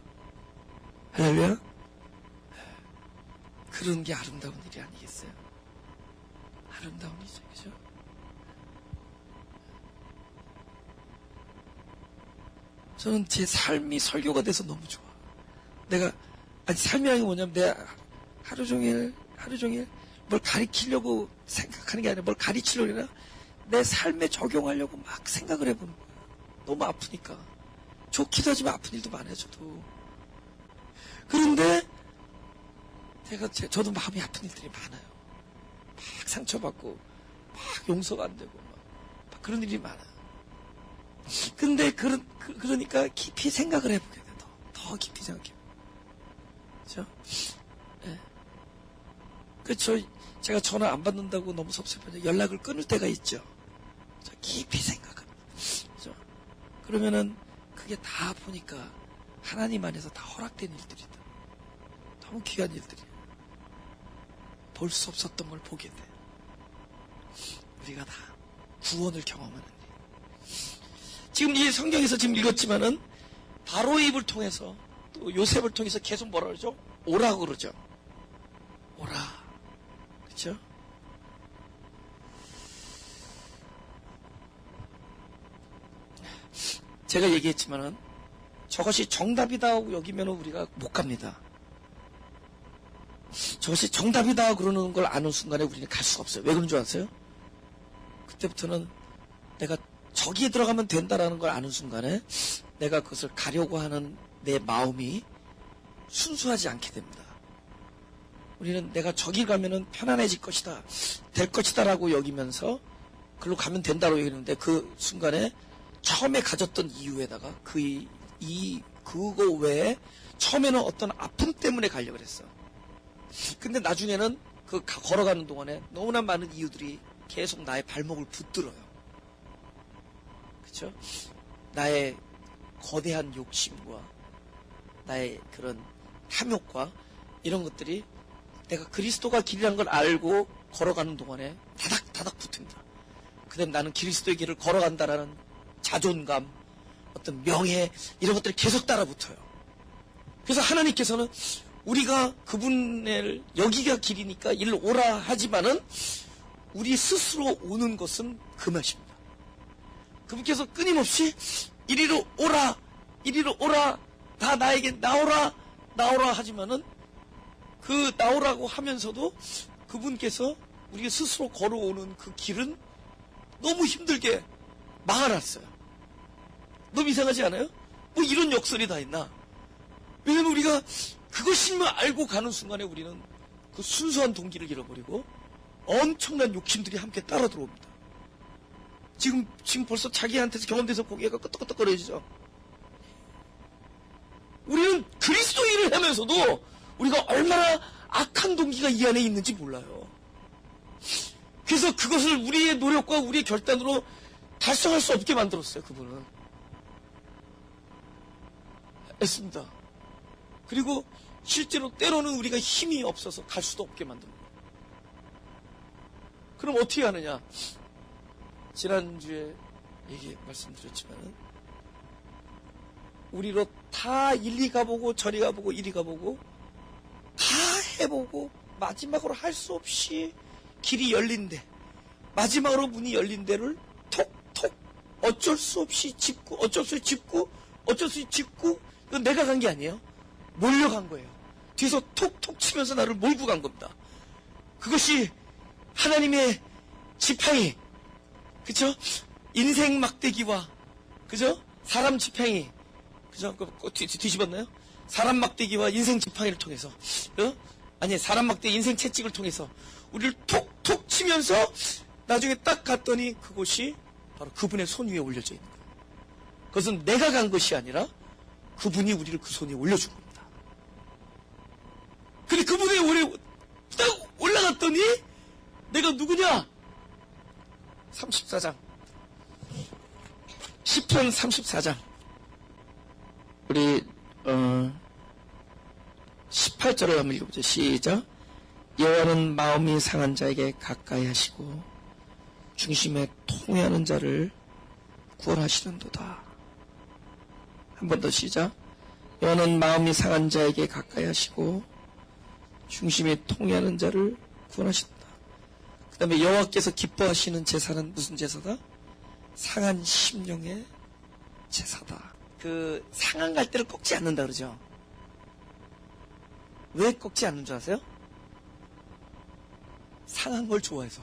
할렐루야? 그런 게 아름다운 일이 아니겠어요? 아름다운 일이죠, 그죠? 저는 제 삶이 설교가 돼서 너무 좋아. 삶이라는 게 뭐냐면 내가 하루 종일 뭘 가리키려고 생각하는 게 아니라 뭘 가르치려고 아니라 내 삶에 적용하려고 막 생각을 해보는 거야. 너무 아프니까. 좋기도 하지만 아픈 일도 많아요, 저도. 그런데 저도 마음이 아픈 일들이 많아요. 막 상처받고, 막 용서가 안 되고, 막 그런 일이 많아요. 근데 그러니까 깊이 생각을 해보게 돼. 더 깊이 생각해. 그죠? 네. 제가 전화 안 받는다고 너무 섭섭해서 연락을 끊을 때가 있죠. 깊이 생각합니다. 그죠? 그러면은 그게 다 보니까 하나님 안에서 다 허락된 일들이다. 너무 귀한 일들이야. 볼 수 없었던 걸 보게 돼. 우리가 다 구원을 경험하는 일. 지금 이 성경에서 지금 읽었지만은 바로의 입을 통해서 또 요셉을 통해서 계속 뭐라 그러죠? 오라고 그러죠. 오라. 그렇죠? 제가 얘기했지만은 저것이 정답이다 여기면 우리가 못 갑니다. 저것이 정답이다 그러는 걸 아는 순간에 우리는 갈 수가 없어요. 왜 그런 줄 아세요? 그때부터는 내가 저기에 들어가면 된다라는 걸 아는 순간에 내가 그것을 가려고 하는 내 마음이 순수하지 않게 됩니다. 우리는 내가 저기 가면은 편안해질 것이다, 될 것이다라고 여기면서 그걸로 가면 된다고 여기는데 그 순간에 처음에 가졌던 이유에다가 그거 외에 처음에는 어떤 아픔 때문에 가려고 했어. 근데 나중에는 걸어가는 동안에 너무나 많은 이유들이 계속 나의 발목을 붙들어요. 그렇죠? 나의 거대한 욕심과 나의 그런 탐욕과 이런 것들이 내가 그리스도가 길이라는 걸 알고 걸어가는 동안에 다닥다닥 붙습니다. 그 다음에 나는 그리스도의 길을 걸어간다라는 자존감, 어떤 명예 이런 것들이 계속 따라붙어요. 그래서 하나님께서는 우리가 그분을 여기가 길이니까 일로 오라 하지만은 우리 스스로 오는 것은 그 맛입니다. 그분께서 끊임없이 이리로 오라 다 나에게 나오라 나오라 하지만은 그 나오라고 하면서도 그분께서 우리가 스스로 걸어오는 그 길은 너무 힘들게 막아놨어요. 너무 이상하지 않아요? 뭐 이런 역설이 다 있나? 왜냐면 우리가 그것임을 알고 가는 순간에 우리는 그 순수한 동기를 잃어버리고 엄청난 욕심들이 함께 따라 들어옵니다. 지금 벌써 자기한테서 경험돼서 고개가 끄덕끄덕거려지죠. 우리는 그리스도인을 하면서도 우리가 얼마나 악한 동기가 이 안에 있는지 몰라요. 그래서 그것을 우리의 노력과 우리의 결단으로 달성할 수 없게 만들었어요. 그분은 애씁니다. 그리고 실제로 때로는 우리가 힘이 없어서 갈 수도 없게 만듭니다. 그럼 어떻게 하느냐? 지난주에 말씀드렸지만 우리로 다 이리 가보고 저리 가보고 이리 가보고 다 해보고 마지막으로 할 수 없이 길이 열린데 마지막으로 문이 열린 데를 톡톡 어쩔 수 없이 짚고 어쩔 수 없이 짚고 어쩔 수 없이 짚고 이건 내가 간 게 아니에요. 몰려간 거예요. 뒤에서 톡톡 치면서 나를 몰고 간 겁니다. 그것이 하나님의 지팡이, 그쵸? 인생 막대기와, 그죠? 사람 지팡이, 그죠? 뒤집었나요? 사람 막대기와 인생 지팡이를 통해서, 아니, 사람 막대기 인생 채찍을 통해서 우리를 톡톡 치면서 나중에 딱 갔더니 그곳이 바로 그분의 손 위에 올려져 있는 거예요. 그것은 내가 간 것이 아니라 그분이 우리를 그 손에 올려준 겁니다. 근데 그분이 딱 올라갔더니 내가 누구냐? 34장. 시편 34장. 우리 18절을 한번 읽어보죠. 시작. 여호와는 마음이 상한 자에게 가까이 하시고 중심에 통회하는 자를 구원하시는도다. 한 번 더 시작. 여호와는 마음이 상한 자에게 가까이 하시고 중심에 통회하는 자를 구원하신다. 그 다음에 여호와께서 기뻐하시는 제사는 무슨 제사다? 상한 심령의 제사다. 그 상한 갈대를 꺾지 않는다 그러죠. 왜 꺾지 않는 줄 아세요? 상한 걸 좋아해서.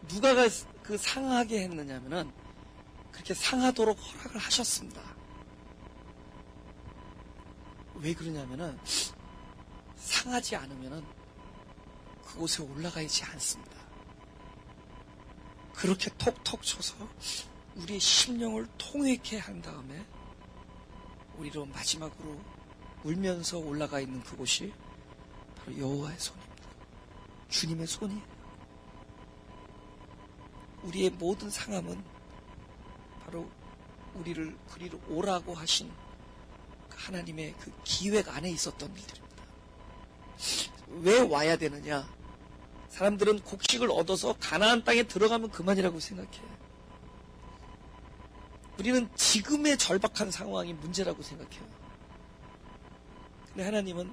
누가 그 상하게 했느냐면은 그렇게 상하도록 허락을 하셨습니다. 왜 그러냐면은 상하지 않으면은 그곳에 올라가지 않습니다. 그렇게 톡톡 쳐서 우리의 심령을 통회케 한 다음에 우리로 마지막으로 울면서 올라가 있는 그곳이 바로 여호와의 손입니다. 주님의 손이에요. 우리의 모든 상함은 바로 우리를 그리로 오라고 하신 하나님의 그 기획 안에 있었던 일들입니다. 왜 와야 되느냐? 사람들은 곡식을 얻어서 가나안 땅에 들어가면 그만이라고 생각해. 우리는 지금의 절박한 상황이 문제라고 생각해요. 근데 하나님은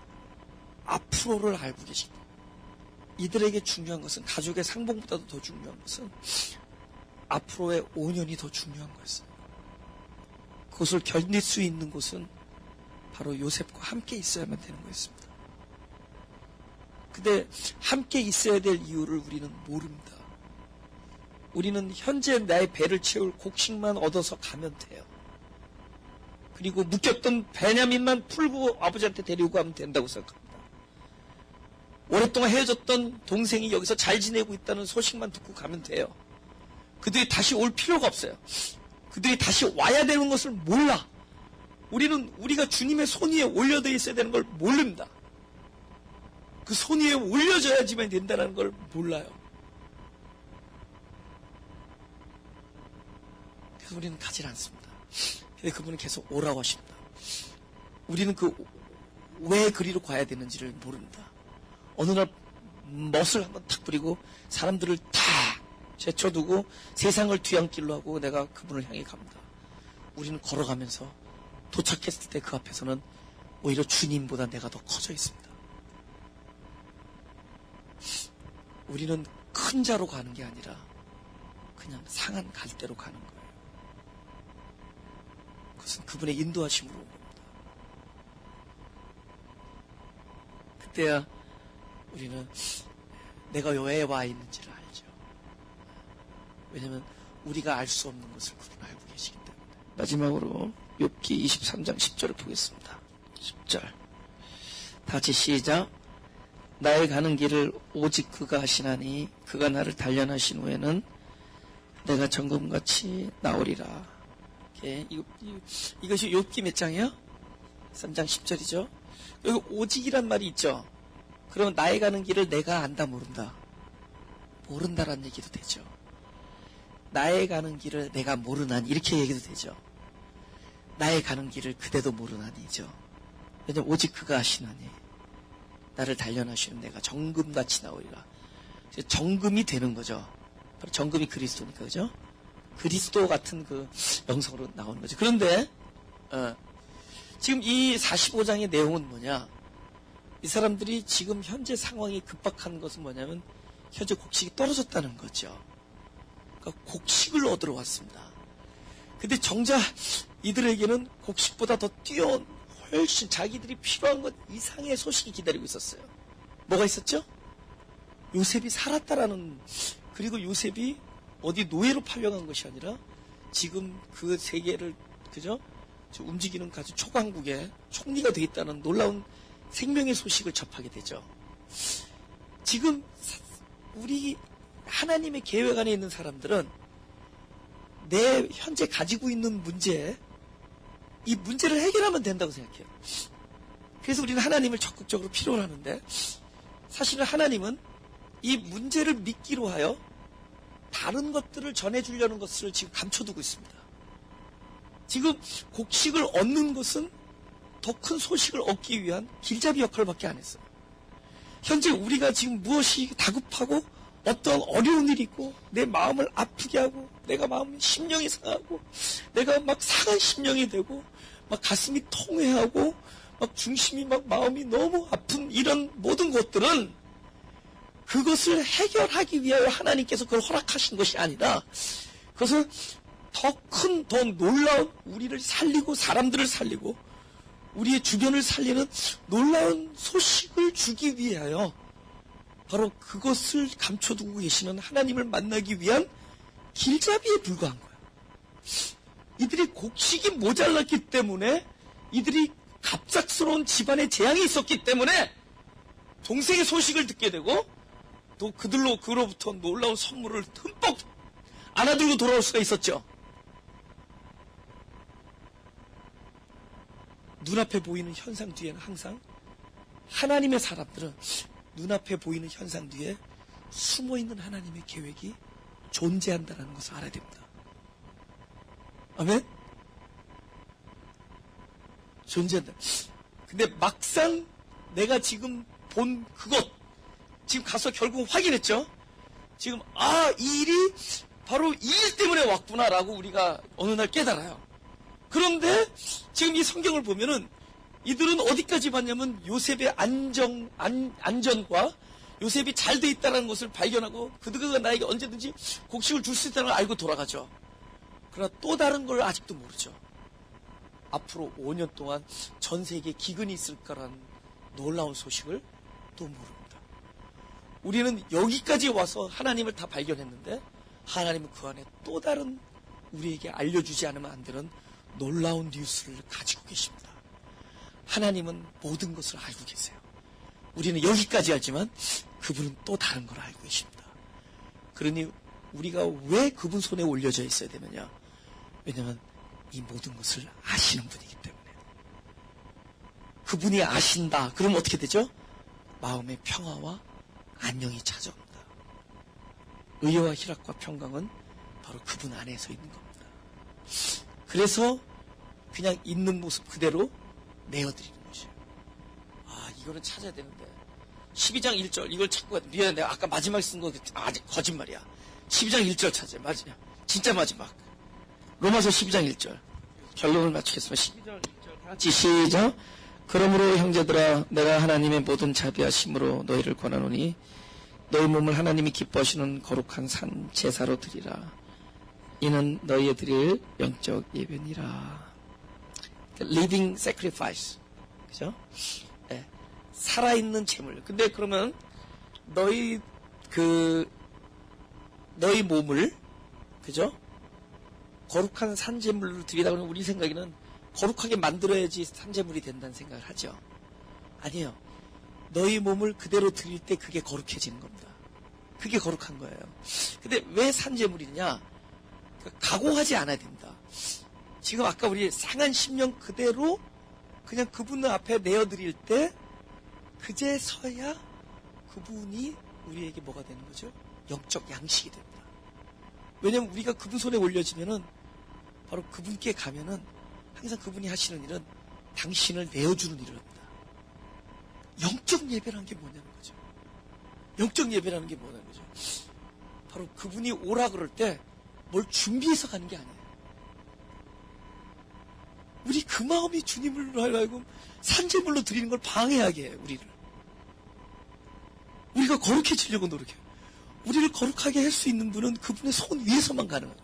앞으로를 알고 계십니다. 이들에게 중요한 것은, 가족의 상봉보다도 더 중요한 것은 앞으로의 5년이 더 중요한 거였어요. 그것을 견딜 수 있는 곳은 바로 요셉과 함께 있어야만 되는 거였습니다. 근데 함께 있어야 될 이유를 우리는 모릅니다. 우리는 현재 나의 배를 채울 곡식만 얻어서 가면 돼요. 그리고 묶였던 베냐민만 풀고 아버지한테 데리고 가면 된다고 생각합니다. 오랫동안 헤어졌던 동생이 여기서 잘 지내고 있다는 소식만 듣고 가면 돼요. 그들이 다시 올 필요가 없어요. 그들이 다시 와야 되는 것을 몰라. 우리가 주님의 손 위에 올려져 있어야 되는 걸 모릅니다. 그 손 위에 올려져야지만 된다는 걸 몰라요. 그래서 우리는 가지 않습니다. 근데 그분은 계속 오라고 하십니다. 우리는 왜 그리로 가야 되는지를 모릅니다. 어느 날 멋을 한번 탁 부리고 사람들을 다 제쳐두고 세상을 뒤안길로 하고 내가 그분을 향해 갑니다. 우리는 걸어가면서 도착했을 때 그 앞에서는 오히려 주님보다 내가 더 커져 있습니다. 우리는 큰 자로 가는 게 아니라 그냥 상한 갈대로 가는 거예요. 그것은 그분의 인도하심으로 온 겁니다. 그때야 우리는 내가 왜 와 있는지를 알죠. 왜냐하면 우리가 알 수 없는 것을 그분 알고 계시기 때문에. 마지막으로 욥기 23장 10절을 보겠습니다. 10절 다 같이 시작. 나의 가는 길을 오직 그가 하시나니 그가 나를 단련하신 후에는 내가 정금같이 나오리라. 이것이 욥기 몇 장이요? 3장 10절이죠. 여기 오직이란 말이 있죠. 그러면 나의 가는 길을 내가 안다 모른다. 모른다라는 얘기도 되죠. 나의 가는 길을 내가 모르나니 이렇게 얘기도 되죠. 나의 가는 길을 그대도 모르나니죠. 왜냐면 오직 그가 하시나니 나를 단련하시는 내가 정금같이 나오리라. 정금이 되는 거죠. 바로 정금이 그리스도니까, 그죠? 그리스도 같은 그 영성으로 나오는 거죠. 그런데 지금 이 45장의 내용은 뭐냐? 이 사람들이 지금 현재 상황이 급박한 것은 뭐냐면 현재 곡식이 떨어졌다는 거죠. 그러니까 곡식을 얻으러 왔습니다. 근데 정작 이들에게는 곡식보다 더 뛰어온 훨씬 자기들이 필요한 것 이상의 소식이 기다리고 있었어요. 뭐가 있었죠? 요셉이 살았다라는, 그리고 요셉이 어디 노예로 팔려간 것이 아니라 지금 그 세계를, 그죠? 움직이는 아주 초강국의 총리가 되어 있다는 놀라운 생명의 소식을 접하게 되죠. 지금 우리 하나님의 계획 안에 있는 사람들은 내 현재 가지고 있는 문제, 이 문제를 해결하면 된다고 생각해요. 그래서 우리는 하나님을 적극적으로 필요로 하는데, 사실은 하나님은 이 문제를 믿기로 하여 다른 것들을 전해주려는 것을 지금 감춰두고 있습니다. 지금 곡식을 얻는 것은 더 큰 소식을 얻기 위한 길잡이 역할밖에 안 했어요. 현재 우리가 지금 무엇이 다급하고 어떤 어려운 일이 있고 내 마음을 아프게 하고 내가 마음이 심령이 상하고 내가 막 상한 심령이 되고 막 가슴이 통회하고 막 중심이 막 마음이 너무 아픈 이런 모든 것들은 그것을 해결하기 위하여 하나님께서 그걸 허락하신 것이 아니라 그것을 더 큰, 더 놀라운 우리를 살리고 사람들을 살리고 우리의 주변을 살리는 놀라운 소식을 주기 위하여 바로 그것을 감춰두고 계시는 하나님을 만나기 위한 길잡이에 불과한 거예요. 이들이 곡식이 모자랐기 때문에 이들이 갑작스러운 집안에 재앙이 있었기 때문에 동생의 소식을 듣게 되고 또 그로부터 놀라운 선물을 흠뻑 안아들고 돌아올 수가 있었죠. 눈앞에 보이는 현상 뒤에는 항상 하나님의 사람들은 눈앞에 보이는 현상 뒤에 숨어있는 하나님의 계획이 존재한다는 것을 알아야 됩니다. 아멘? 존재한다. 근데 막상 내가 지금 본 그것, 지금 가서 결국 확인했죠? 지금, 이 일이 바로 이 일 때문에 왔구나라고 우리가 어느 날 깨달아요. 그런데 지금 이 성경을 보면은 이들은 어디까지 봤냐면 요셉의 안전과 요셉이 잘 돼 있다는 것을 발견하고 그들가 나에게 언제든지 곡식을 줄 수 있다는 걸 알고 돌아가죠. 그러나 또 다른 걸 아직도 모르죠. 앞으로 5년 동안 전 세계에 기근이 있을 거라는 놀라운 소식을 또 모릅니다. 우리는 여기까지 와서 하나님을 다 발견했는데 하나님은 그 안에 또 다른 우리에게 알려주지 않으면 안 되는 놀라운 뉴스를 가지고 계십니다. 하나님은 모든 것을 알고 계세요. 우리는 여기까지 알지만 그분은 또 다른 걸 알고 계십니다. 그러니 우리가 왜 그분 손에 올려져 있어야 되느냐? 왜냐하면 이 모든 것을 아시는 분이기 때문에. 그분이 아신다. 그럼 어떻게 되죠? 마음의 평화와 안녕이 찾아옵니다. 의와 희락과 평강은 바로 그분 안에서 있는 겁니다. 그래서 그냥 있는 모습 그대로 내어드리는 것이에요. 이거는 찾아야 되는데 12장 1절 이걸 찾고 미안해, 내가 아까 마지막에 쓴 거 아직 거짓말이야. 12장 1절 찾아요. 마지막, 진짜 마지막 로마서 12장 1절 결론을 맞추겠습니다. 12장 1절 같이 시작. 그러므로 형제들아 내가 하나님의 모든 자비하심으로 너희를 권하노니 너희 몸을 하나님이 기뻐하시는 거룩한 산 제사로 드리라. 이는 너희에 드릴 영적 예배니라. Living sacrifice. 그죠? 네. 살아있는 제물. 근데 그러면 너희 몸을, 그죠? 거룩한 산제물로 드리다 그러면 우리 생각에는 거룩하게 만들어야지 산제물이 된다는 생각을 하죠. 아니에요. 너희 몸을 그대로 드릴 때 그게 거룩해지는 겁니다. 그게 거룩한 거예요. 근데 왜 산제물이냐? 가공하지 않아야 된다. 지금 아까 우리 상한 심령 그대로 그냥 그분 앞에 내어드릴 때 그제서야 그분이 우리에게 뭐가 되는 거죠? 영적 양식이 됩니다. 왜냐면 우리가 그분 손에 올려지면은 바로 그분께 가면은 항상 그분이 하시는 일은 당신을 내어주는 일을 합니다. 영적 예배라는 게 뭐냐는 거죠. 영적 예배라는 게 뭐냐는 거죠. 바로 그분이 오라 그럴 때 뭘 준비해서 가는 게 아니에요. 우리 그 마음이 주님을 알고 산제물로 드리는 걸 방해하게 해요, 우리를. 우리가 거룩해지려고 노력해요. 우리를 거룩하게 할 수 있는 분은 그분의 손 위에서만 가능해요.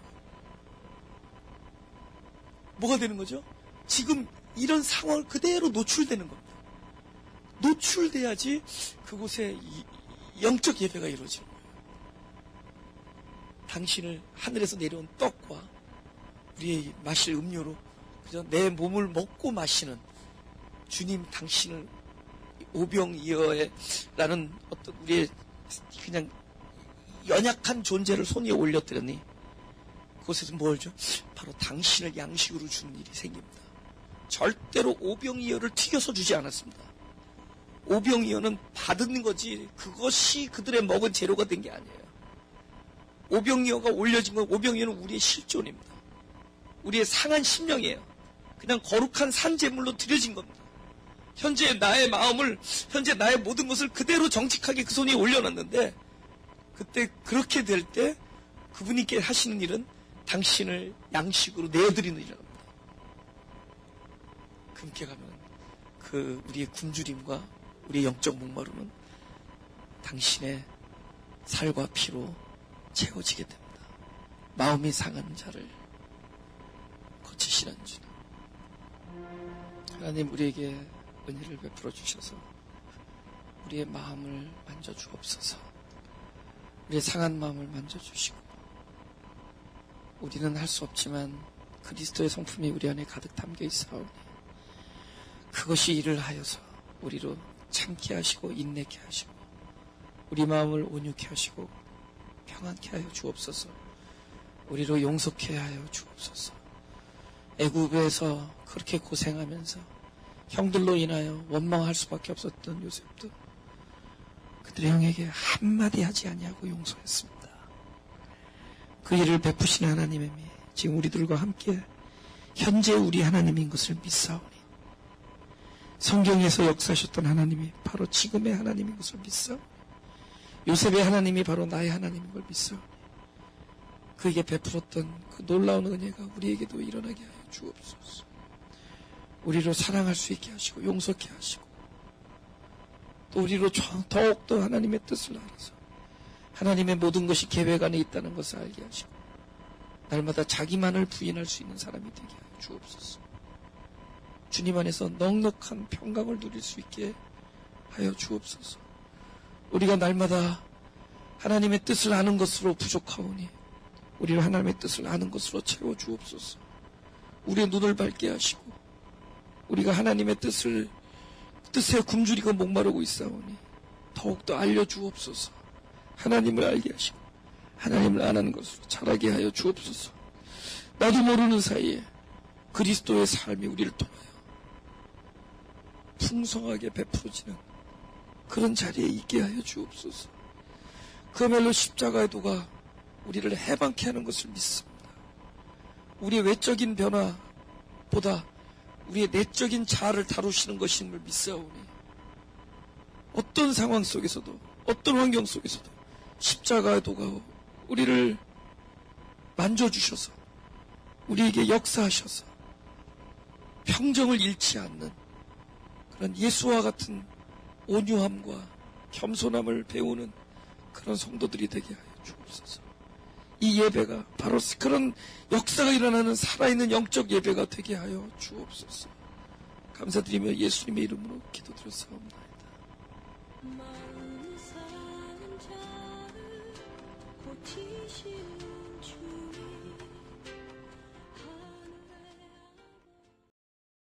뭐가 되는 거죠? 지금 이런 상황을 그대로 노출되는 겁니다. 노출돼야지 그곳에 영적 예배가 이루어지는 거예요. 당신을 하늘에서 내려온 떡과 우리의 마실 음료로 그저 내 몸을 먹고 마시는 주님 당신을 오병이어라는 어떤 우리의 그냥 연약한 존재를 손 위에 올려드렸니 그곳에서 뭘 줘? 바로 당신을 양식으로 주는 일이 생깁니다. 절대로 오병이어를 튀겨서 주지 않았습니다. 오병이어는 받은 거지 그것이 그들의 먹은 재료가 된 게 아니에요. 오병이어가 올려진 건 오병이어는 우리의 실존입니다. 우리의 상한 심령이에요. 그냥 거룩한 산제물로 드려진 겁니다. 현재 나의 마음을, 현재 나의 모든 것을 그대로 정직하게 그 손에 올려놨는데 그때 그렇게 될 때 그분께 하시는 일은 당신을 양식으로 내어드리는 일입니다. 그분께 가면 그 우리의 굶주림과 우리의 영적 목마름은 당신의 살과 피로 채워지게 됩니다. 마음이 상한 자를 고치시는 주님. 하나님 우리에게 은혜를 베풀어 주셔서 우리의 마음을 만져주옵소서. 우리의 상한 마음을 만져주시고 우리는 할 수 없지만 그리스도의 성품이 우리 안에 가득 담겨 있사오니 그것이 일을 하여서 우리로 참게 하시고 인내케 하시고 우리 마음을 온유케 하시고 평안케 하여 주옵소서. 우리로 용서케 하여 주옵소서. 애굽에서 그렇게 고생하면서 형들로 인하여 원망할 수밖에 없었던 요셉도 그들의 형에게 한마디 하지 아니하고 용서했습니다. 그 일을 베푸시는 하나님의 지금 우리들과 함께 현재 우리 하나님인 것을 믿사오니 성경에서 역사하셨던 하나님이 바로 지금의 하나님인 것을 믿사오니 요셉의 하나님이 바로 나의 하나님인 걸 믿사오니 그에게 베풀었던 그 놀라운 은혜가 우리에게도 일어나게 하여 주옵소서. 우리로 사랑할 수 있게 하시고 용서케 하시고 또 우리로 더욱더 하나님의 뜻을 알아서 하나님의 모든 것이 계획 안에 있다는 것을 알게 하시고 날마다 자기만을 부인할 수 있는 사람이 되게 하여 주옵소서. 주님 안에서 넉넉한 평강을 누릴 수 있게 하여 주옵소서. 우리가 날마다 하나님의 뜻을 아는 것으로 부족하오니 우리를 하나님의 뜻을 아는 것으로 채워 주옵소서. 우리의 눈을 밝게 하시고 우리가 하나님의 뜻에 굶주리고 목마르고 있사오니 더욱더 알려주옵소서. 하나님을 알게 하시고 하나님을 아는 것으로 자라게 하여 주옵소서. 나도 모르는 사이에 그리스도의 삶이 우리를 통하여 풍성하게 베풀어지는 그런 자리에 있게 하여 주옵소서. 그야말로 십자가의 도가 우리를 해방케 하는 것을 믿습니다. 우리의 외적인 변화보다 우리의 내적인 자아를 다루시는 것임을 믿사오니 어떤 상황 속에서도 어떤 환경 속에서도 십자가의 도가 우리를 만져주셔서 우리에게 역사하셔서 평정을 잃지 않는 그런 예수와 같은 온유함과 겸손함을 배우는 그런 성도들이 되게 하여 주옵소서. 이 예배가 바로 그런 역사가 일어나는 살아있는 영적 예배가 되게 하여 주옵소서. 감사드리며 예수님의 이름으로 기도드렸사옵나이다. 마음 상한 자를 고치시는